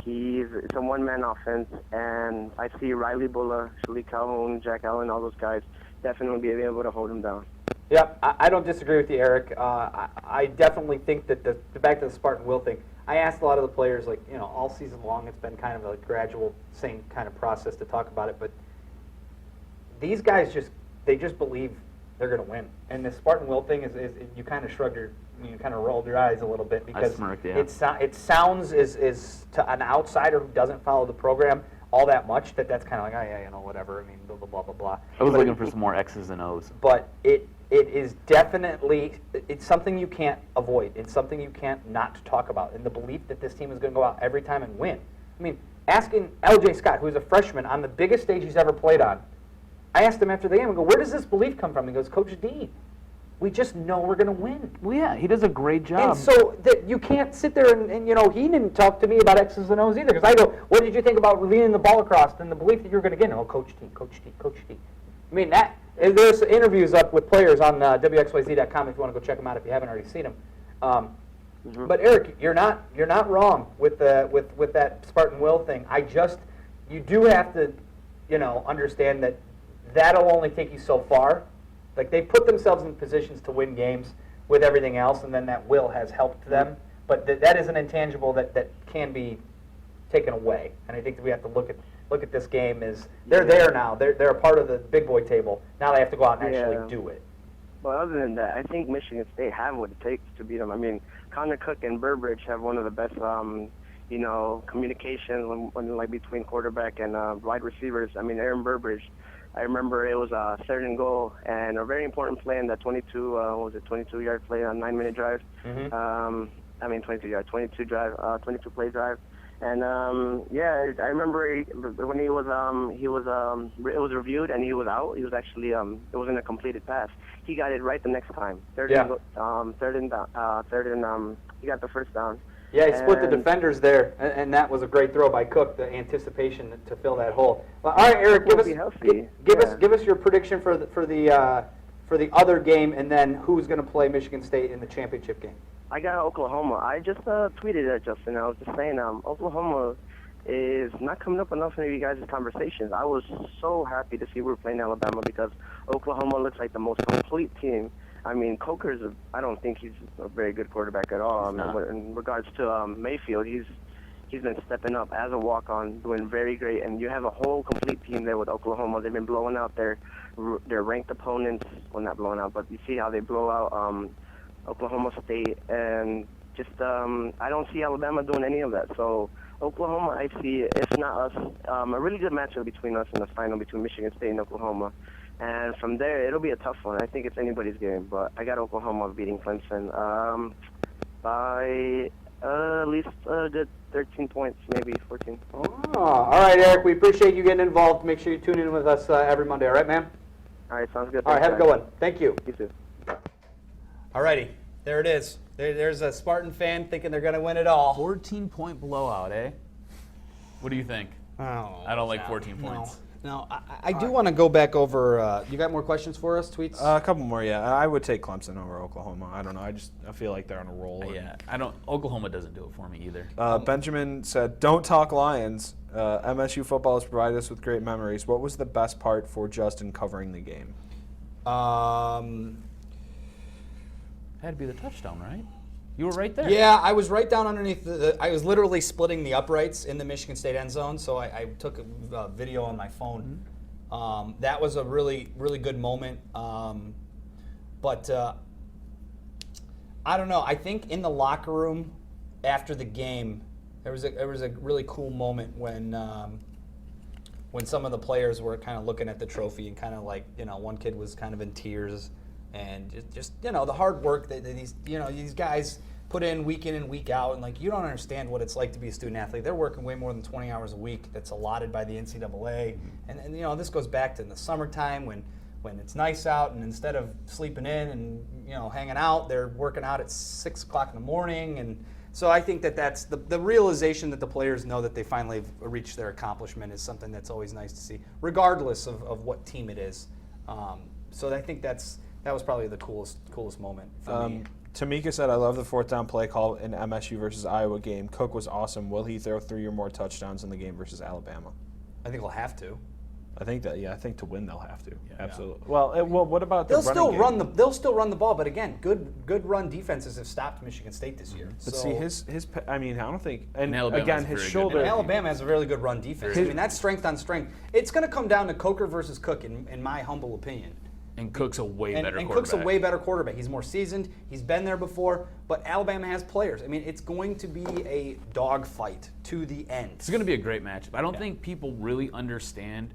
It's a one-man offense, and I see Riley Buller, Shalik Calhoun, Jack Allen, all those guys definitely be able to hold him down. Yep, I don't disagree with you, Eric. I definitely think that back to the Spartan will thing. I asked a lot of the players, like, you know, all season long, it's been kind of a gradual, same kind of process to talk about it. But these guys just believe they're going to win. And the Spartan will thing is you kind of you kind of rolled your eyes a little bit because smirked, yeah. it sounds is to an outsider who doesn't follow the program all that much that's kind of like, oh yeah, you know, whatever. I mean, blah blah blah blah blah. I was But looking for some more X's and O's. But it is definitely, it's something you can't avoid. It's something you can't not talk about. And the belief that this team is going to go out every time and win. I mean, asking L.J. Scott, who's a freshman on the biggest stage he's ever played on, I asked him after the game, I go, where does this belief come from? He goes, Coach D, we just know we're going to win. Well, yeah, he does a great job. And so that you can't sit there and, you know, he didn't talk to me about X's and O's either. Because I go, what did you think about leaning the ball across and the belief that you were going to get? Oh, Coach D, Coach D, Coach D. I mean, there's interviews up with players on WXYZ.com if you want to go check them out if you haven't already seen them. But Eric, you're not wrong with that Spartan will thing. You do have to, you know, understand that that'll only take you so far. Like, they put themselves in positions to win games with everything else, and then that will has helped them. But that is an intangible that can be taken away. And I think that we have to look at this game as they're there now. They're a part of the big boy table. Now they have to go out and actually do it. Well, other than that, I think Michigan State have what it takes to beat them. I mean, Connor Cook and Burbridge have one of the best, you know, communication like between quarterback and wide receivers. I mean, Aaron Burbridge, I remember it was a 3rd and goal and a very important play in that 22-yard play on 9-minute drive. 22 play drive. And yeah, I remember when it was reviewed and he was out. He was actually it wasn't a completed pass. He got it right the next time. Third and he got the first down. Yeah, he split the defenders there, and that was a great throw by Cook. The anticipation to fill that hole. Well, all right, Eric, give us your prediction for the other game, and then who's going to play Michigan State in the championship game. I got Oklahoma. I just tweeted it, Justin. I was just saying Oklahoma is not coming up enough in you guys' conversations. I was so happy to see we were playing Alabama because Oklahoma looks like the most complete team. I mean, Coker's, I don't think he's a very good quarterback at all. I mean, in regards to Mayfield, he's been stepping up as a walk-on, doing very great. And you have a whole complete team there with Oklahoma. They've been blowing out their ranked opponents. Well, not blowing out, but you see how they blow out Oklahoma State. And just I don't see Alabama doing any of that. So Oklahoma, I see, if not us, a really good matchup between us in the final between Michigan State and Oklahoma. And from there, it'll be a tough one. I think it's anybody's game, but I got Oklahoma beating Clemson by at least a good 13 points, maybe 14. Oh, all right, Eric. We appreciate you getting involved. Make sure you tune in with us every Monday. All right, man? All right, sounds good. All right, have a good one. Thank you. You too. All righty. There it is. There's a Spartan fan thinking they're going to win it all. 14-point blowout, eh? What do you think? Oh, I don't like 14 points. No, I do want to go back over. You got more questions for us, tweets? A couple more, yeah. I would take Clemson over Oklahoma. I don't know. I feel like they're on a roll. Yeah, Oklahoma doesn't do it for me either. Benjamin said, "Don't talk Lions. MSU football has provided us with great memories. What was the best part for Justin covering the game?" Had to be the touchdown, right? You were right there. Yeah, I was right down underneath I was literally splitting the uprights in the Michigan State end zone, so I took a video on my phone. Mm-hmm. That was a really, really good moment. But I don't know. I think in the locker room after the game, there was a really cool moment when some of the players were kind of looking at the trophy and kind of like, one kid was kind of in tears. And just the hard work that these guys put in and week out, and like you don't understand what it's like to be a student athlete. They're working way more than 20 hours a week. That's allotted by the NCAA, and this goes back to in the summertime when it's nice out, and instead of sleeping in and hanging out, they're working out at 6 o'clock in the morning. And so I think that's the realization that the players know that they finally have reached their accomplishment is something that's always nice to see, regardless of what team it is. So I think that was probably the coolest moment for me. Tamika said, "I love the fourth down play call in MSU versus Iowa game. Cook was awesome. Will he throw 3 or more touchdowns in the game versus Alabama?" I think we'll have to. I think to win they'll have to. Yeah, absolutely. Yeah. Well, what about the running game? They'll still run the ball, but again, good run defenses have stopped Michigan State this year. But see, I don't think. And Alabama again, his shoulder. Alabama has a really good run defense. That's strength on strength. It's going to come down to Coker versus Cook, in my humble opinion. And Cook's a way better quarterback. And Cook's a way better quarterback. He's more seasoned. He's been there before. But Alabama has players. I mean, it's going to be a dogfight to the end. It's going to be a great matchup. I don't think people really understand,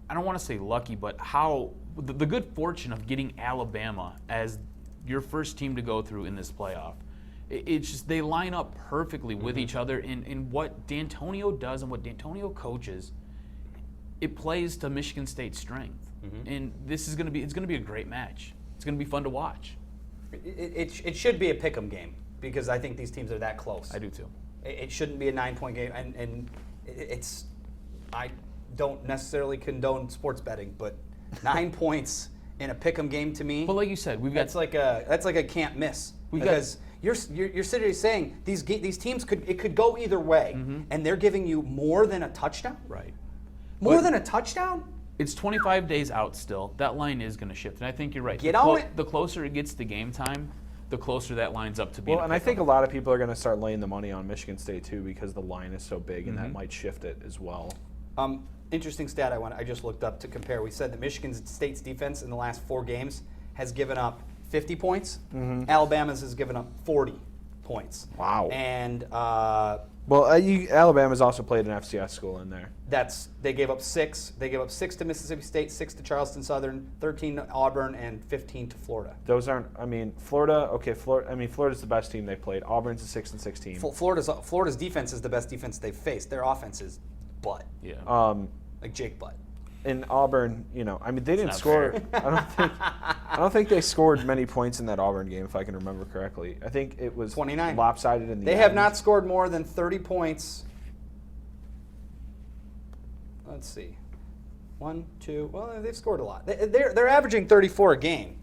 I don't want to say lucky, but how the good fortune of getting Alabama as your first team to go through in this playoff. It's just they line up perfectly with each other. And what Dantonio does and what Dantonio coaches, it plays to Michigan State's strength. Mm-hmm. And it's going to be a great match. It's going to be fun to watch. It should be a pick'em game because I think these teams are that close. I do too. It shouldn't be a 9-point game, and I don't necessarily condone sports betting, but 9 points in a pick'em game to me. But like you said, that's like a can't miss because you're sitting here saying these teams could go either way, and they're giving you more than a touchdown. Right. More than a touchdown. It's 25 days out still. That line is going to shift, and I think you're right. The closer it gets to game time, the closer that line's up to being. Well, and I think a lot of people are going to start laying the money on Michigan State too because the line is so big, and that might shift it as well. Interesting stat I just looked up to compare. We said that Michigan State's defense in the last 4 games has given up 50 points. Alabama's has given up 40 points. Wow. And Well, Alabama's also played an FCS school in there. They gave up 6. They gave up 6 to Mississippi State, 6 to Charleston Southern, 13 to Auburn, and 15 to Florida. Those aren't. I mean, Florida. Okay, Florida. I mean, Florida's the best team they played. Auburn's a 6-6 team. Florida's defense is the best defense they've faced. Their offense is butt. Yeah. Like Jake Butt. In Auburn, I mean, they didn't not score. fair. I don't think they scored many points in that Auburn game, if I can remember correctly. I think it was 29. Lopsided in the They end. have not scored more than 30 points. Let's see. 1, 2. Well, they've scored a lot. They're averaging 34 a game.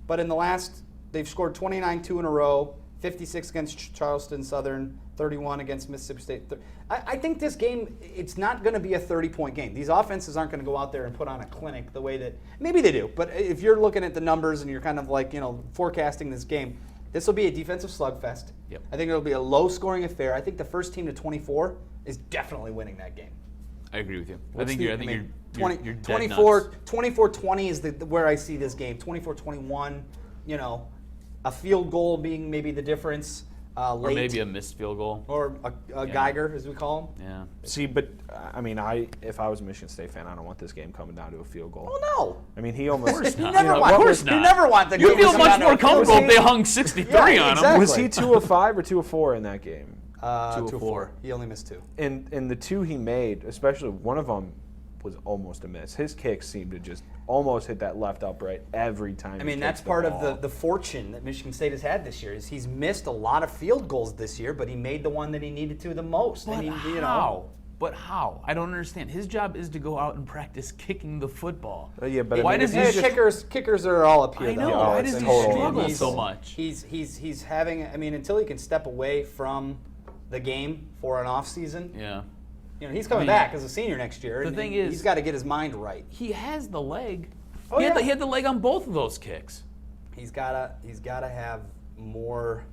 But in the last, they've scored 29 2 in a row, 56 against Charleston Southern, 31 against Mississippi State. I think this game, it's not going to be a 30-point game. These offenses aren't going to go out there and put on a clinic the way that, maybe they do, but if you're looking at the numbers and you're kind of like, forecasting this game, this will be a defensive slugfest. Yep. I think it'll be a low-scoring affair. I think the first team to 24 is definitely winning that game. I agree with you. What's I think you're 24-20 is where I see this game. 24-21, a field goal being maybe the difference. Or Late, maybe a missed field goal. or a Geiger, as we call him. Yeah. See, but I mean, if I was a Michigan State fan, I don't want this game coming down to a field goal. Oh no! I mean, he almost. You not. never Of want. course not. You never want the game. You'd feel to come much down to more a field comfortable goal. if they hung 63 Yeah, on him. exactly. Was he 2 of 5 or 2 of 4 in that game? 2 of 2 of 4. He only missed 2. In the 2 he made, especially one of them was almost a miss. His kicks seemed to just almost hit that left upright every time. I mean, that's part of the fortune that Michigan State has had this year. Is he's missed a lot of field goals this year, but he made the one that he needed to the most. But and he, how? But how? I don't understand. His job is to go out and practice kicking the football. Yeah, but Why I mean, does if he he's kickers are all up here. I know. though. Why it's does he totally struggle nuts. so much? He's having. I mean, until he can step away from the game for an off season. Yeah. He's coming back as a senior next year. The and thing is, he's got to get his mind right. He has the leg. Oh, he yeah. had the leg on both of those kicks. He's gotta have more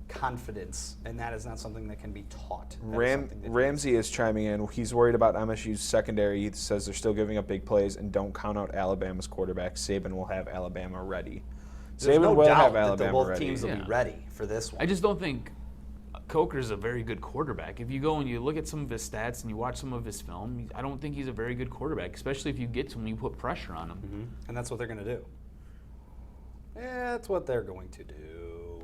confidence, and that is not something that can be taught. That is something that Ramsey is chiming in. He's worried about MSU's secondary. He says they're still giving up big plays, and don't count out Alabama's quarterback. Saban will have Alabama ready. There's Saban no will doubt have that Alabama both ready. teams will be Yeah. ready for this one. I just don't think Coker's a very good quarterback. If you go and you look at some of his stats and you watch some of his film, I don't think he's a very good quarterback, especially if you get to him and you put pressure on him. And that's what they're going to do. Yeah, that's what they're going to do.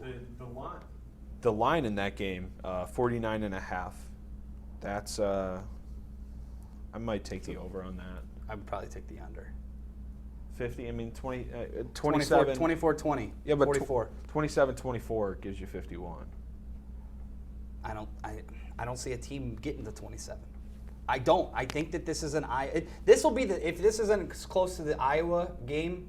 The line in that game, 49.5. That's I might take the over on that. I would probably take the under. 50. I mean, 27. 24-20. Yeah, but 44. 27-24 gives you 51. I don't see a team getting to 27. I don't. I think that this is this will be if this isn't close to the Iowa game,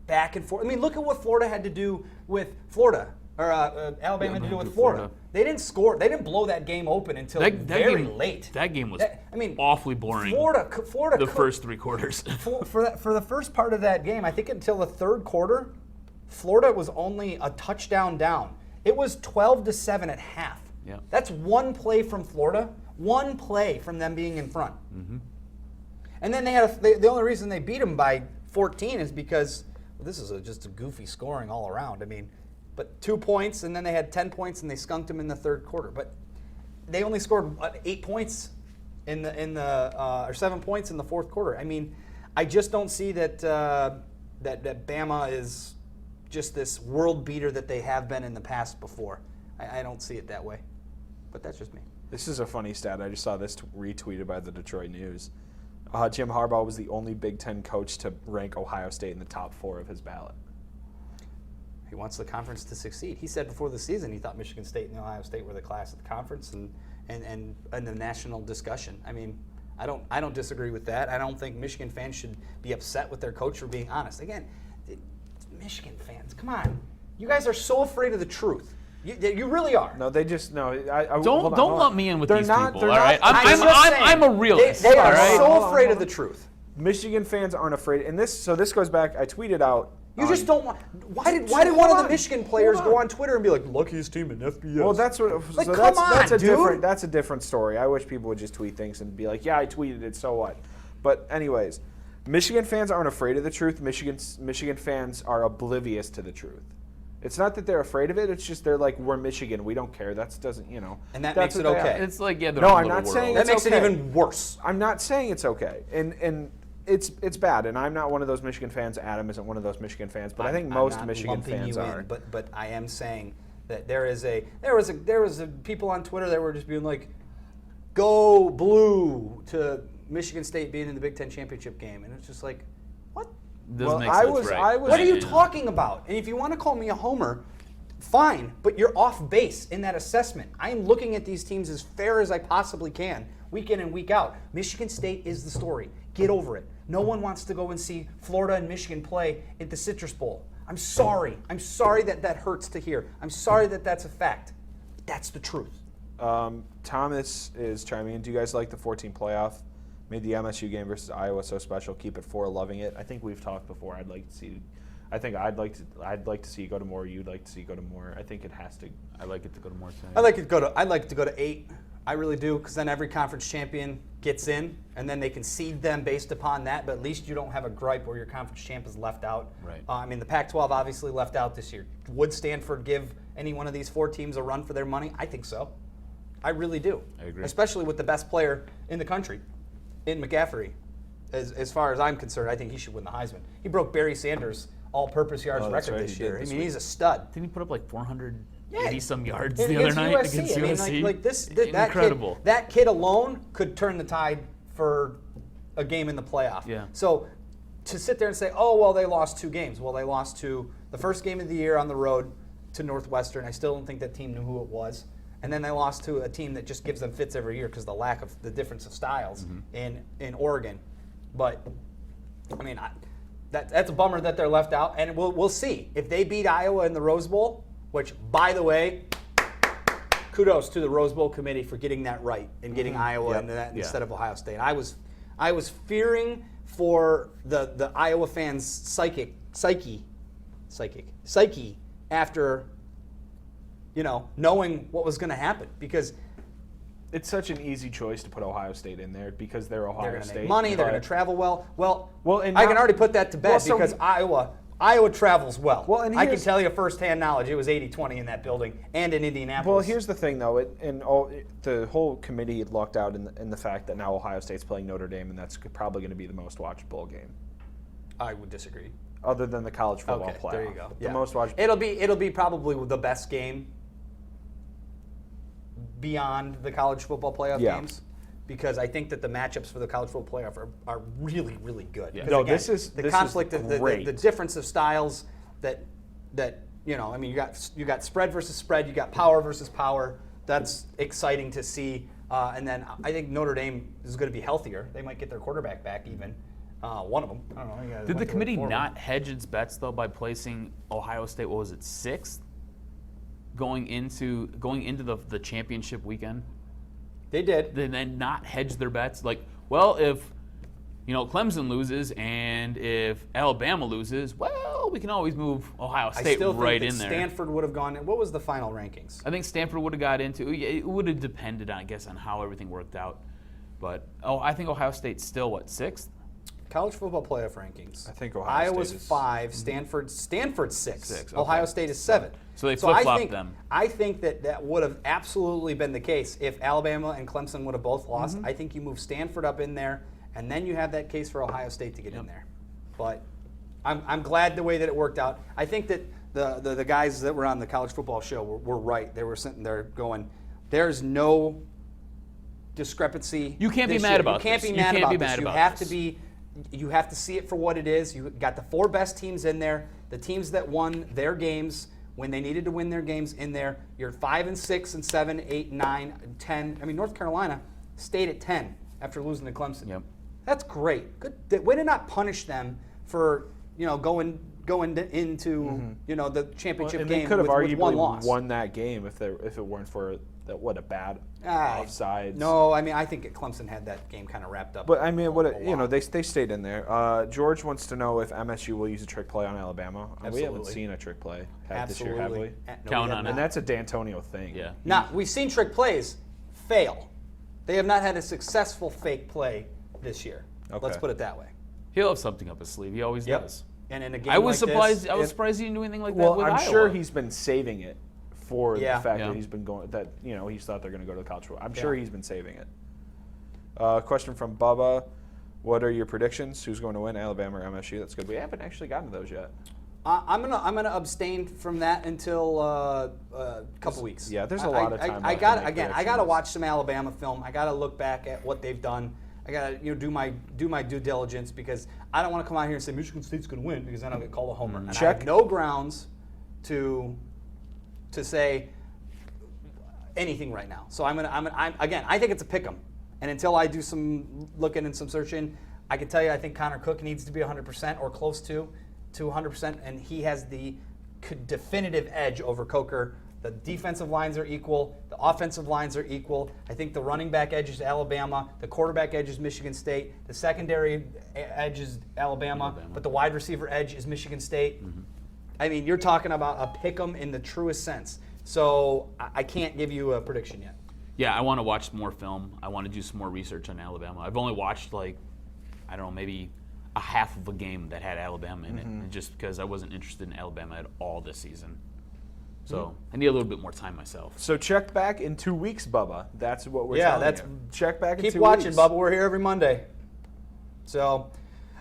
back and forth. I mean, look at what Florida had to do with Florida, or Alabama had to do with Florida. They didn't score. They didn't blow that game open until very late. That game was awfully boring. Florida. The first 3 quarters. for the first part of that game, I think until the third quarter, Florida was only a touchdown down. It was 12-7 at half. Yeah. That's one play from Florida, one play from them being in front. Mm-hmm. And then the only reason they beat them by 14 is because this is just a goofy scoring all around. I mean, but 2 points, and then they had 10 points, and they skunked them in the third quarter. But they only scored 8 points or 7 points in the fourth quarter. I mean, I just don't see that that Bama is just this world beater that they have been in the past before. I don't see it that way. But that's just me. This is a funny stat. I just saw this retweeted by the Detroit News. Jim Harbaugh was the only Big Ten coach to rank Ohio State in the top 4 of his ballot. He wants the conference to succeed. He said before the season he thought Michigan State and Ohio State were the class of the conference and the national discussion. I mean, I don't disagree with that. I don't think Michigan fans should be upset with their coach for being honest. Again, Michigan fans, come on. You guys are so afraid of the truth. You really are. No, they just no. Don't lump me in with these people. They're All right, not- I'm a realist. They are all right? so afraid of the truth. Michigan fans aren't afraid, and this goes back. I tweeted out. You just don't want. Why did one of the Michigan players go on Twitter and be like, "Luckiest team in FBS"? Well, that's what. Like, so come that's on, a dude. different. That's a different story. I wish people would just tweet things and be like, "Yeah, I tweeted it. So what?" But anyways, Michigan fans aren't afraid of the truth. Michigan fans are oblivious to the truth. It's not that they're afraid of it. It's just they're like, we're Michigan. We don't care. That doesn't, And that that's makes it what they okay. are. It's like, yeah, No, I'm not saying That it's makes it okay. even worse. I'm not saying it's okay. And it's bad. And I'm not one of those Michigan fans. Adam isn't one of those Michigan fans. But I think most I'm not Michigan lumping fans you are. in, but I am saying that there was people on Twitter that were just being like, "Go blue" to Michigan State being in the Big Ten championship game, and it's just like, what? Doesn't make I sense, was- right? I was- What are you Yeah. talking about? And if you want to call me a homer, fine, but you're off base in that assessment. I am looking at these teams as fair as I possibly can, week in and week out. Michigan State is the story. Get over it. No one wants to go and see Florida and Michigan play at the Citrus Bowl. I'm sorry. I'm sorry that that hurts to hear. I'm sorry that that's a fact. That's the truth. Thomas is chiming in. Do you guys like the 14 playoff? Made the MSU game versus Iowa so special. Keep it 4. Loving it. I think we've talked before. I'd like to see you go to more. You'd like to see you go to more. I think it has to. I like it to go to more. I'd like it to go to 8. I really do, because then every conference champion gets in, and then they can seed them based upon that. But at least you don't have a gripe where your conference champ is left out. Right. I mean, the Pac-12 obviously left out this year. Would Stanford give any one of these 4 teams a run for their money? I think so. I really do. I agree. Especially with the best player in the country, in McCaffrey. As far as I'm concerned, I think he should win the Heisman. He broke Barry Sanders' all-purpose yards Oh, that's record right, this he year. did this I mean, week. he's a stud. Didn't he put up like 480 some yards And the other against night USC. against I mean, USC? like this, Incredible. That kid alone could turn the tide for a game in the playoff. Yeah. So to sit there and say, oh, well, they lost 2 games. Well, they lost to the first game of the year on the road to Northwestern. I still don't think that team knew who it was. And then they lost to a team that just gives them fits every year because the difference of styles in Oregon. But I mean, that's a bummer that they're left out. And we'll see if they beat Iowa in the Rose Bowl. Which, by the way, kudos to the Rose Bowl committee for getting that right and getting Iowa into that instead of Ohio State. I was fearing for the Iowa fans' psyche after knowing what was going to happen, because It's such an easy choice to put Ohio State in there because they're Ohio they're going to State. make money, they're but- going to travel well. Well, and I can now- already put that to bed Well, so- because Iowa travels well. Well, and I can here's- tell you firsthand knowledge. It was 80-20 in that building and in Indianapolis. Well, here's the thing, though. The whole committee lucked out in the fact that now Ohio State's playing Notre Dame, and that's probably going to be the most watched bowl game, I would disagree. other than the college football Okay, playoff. there you go. The Yeah. most watched. It'll be probably the best game beyond the college football playoff Yeah. games, because I think that the matchups for the college football playoff are really, really good. Yeah. 'Cause No, again, this is conflict, great. the difference of styles that I mean, you got spread versus spread, you got power versus power. That's exciting to see. And then I think Notre Dame is going to be healthier. They might get their quarterback back even. One of them. I don't know. You guys Did went the to committee 4 of them. not hedge its bets though by placing Ohio State? What was it, 6th, going into the championship weekend? They did. They then not hedge their bets. Like, well, if Clemson loses and if Alabama loses, well, we can always move Ohio I State still right think in that there. Stanford would have gone. What was the final rankings? I think Stanford would have got into. It would have depended, I guess, on how everything worked out. But I think Ohio State's still 6th. College football playoff rankings. I think Ohio Iowa's State is- 5, Stanford's 6. Six, Ohio okay. State is 7. So they I flip-flopped think- them. I think that would have absolutely been the case if Alabama and Clemson would have both lost. I think you move Stanford up in there, and then you have that case for Ohio State to get in there. But I'm glad the way that it worked out. I think that the guys that were on the college football show were right. They were sitting there going, "There's no discrepancy. You can't be this mad year. about You can't this. be You mad can't about be this. mad You about have this. to be. You have to see it for what it is. You got the 4 best teams in there. The teams that won their games when they needed to win their games in there. You're 5 and 6 and 7, 8, 9, 10. I mean, North Carolina stayed at 10 after losing to Clemson. Yep. That's great. Good. Way to not punish them for going into the championship and they game could have with one loss. arguably won that game if it weren't for a bad offsides. No, I mean I think Clemson had that game kind of wrapped up. But I mean, a lot. they stayed in there. George wants to know if MSU will use a trick play on Alabama. We haven't Absolutely. seen a trick play this Absolutely. year, have we? No, we Count have on not. it. And that's a Dantonio thing. Yeah. Now, we've seen trick plays fail. They have not had a successful fake play this year. Okay. Let's put it that way. He'll have something up his sleeve. He always Yep. does. And in a game I was like surprised. this, I was surprised he didn't do anything like that Well, with I'm Iowa. sure he's been saving it for Yeah. the fact Yeah. that he's been going. That he's thought they're going to go to the college football. I'm Yeah. sure he's been saving it. Question from Bubba: what are your predictions? Who's going to win, Alabama or MSU? That's good. We haven't actually gotten to those yet. I'm gonna abstain from that until a couple weeks. Yeah, there's a lot of time I left got to make again. I predictions. gotta watch some Alabama film. I gotta look back at what they've done. I gotta do my due diligence because I don't want to come out here and say Michigan State's gonna win because then I'll get called a homer. And I Check. have no grounds to say anything right now. So I'm again. I think it's a pick 'em. And until I do some looking and some searching, I can tell you I think Connor Cook needs to be 100% or close to 100%, and he has the definitive edge over Coker. The defensive lines are equal. The offensive lines are equal. I think the running back edge is Alabama. The quarterback edge is Michigan State. The secondary edge is Alabama. But the wide receiver edge is Michigan State. Mm-hmm. I mean, you're talking about a pick 'em in the truest sense. So I can't give you a prediction yet. Yeah, I want to watch more film. I want to do some more research on Alabama. I've only watched maybe a half of a game that had Alabama in it, just because I wasn't interested in Alabama at all this season. So I need a little bit more time myself. So check back in 2 weeks, Bubba. That's what we're Yeah, telling you. Check back in 2 weeks. Keep watching, Bubba. We're here every Monday. So,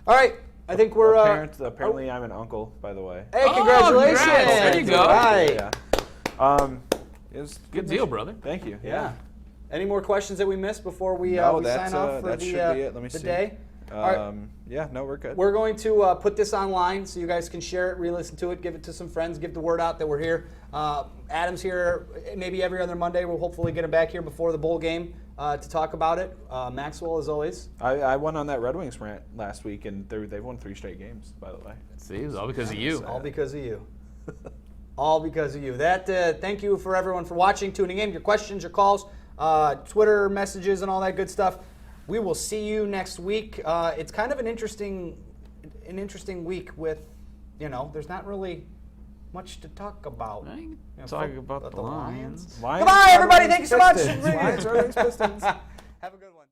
all right. I think we're. Apparently, I'm an uncle, by the way. Hey, congratulations! congrats. There you go. All right. Yeah. It was Good deal, brother. Thank you. Yeah. Any more questions that we missed before we, No, we that's, sign off for that the, should be it. Let me the see. day? All right. Yeah, no, we're good. We're going to put this online so you guys can share it, re-listen to it, give it to some friends, give the word out that we're here. Adam's here maybe every other Monday. We'll hopefully get him back here before the bowl game to talk about it. Maxwell, as always. I went on that Red Wings rant last week, and they've won 3 straight games, by the way. See, it was all because of you. All because of you. All because of you. Thank you for everyone for watching, tuning in, your questions, your calls, Twitter messages, and all that good stuff. We will see you next week. It's kind of an interesting week with, there's not really much to talk about. Talk about the Lions. Goodbye, everybody. Thank you so much. Lions, Red Wings, Pistons. Have a good one.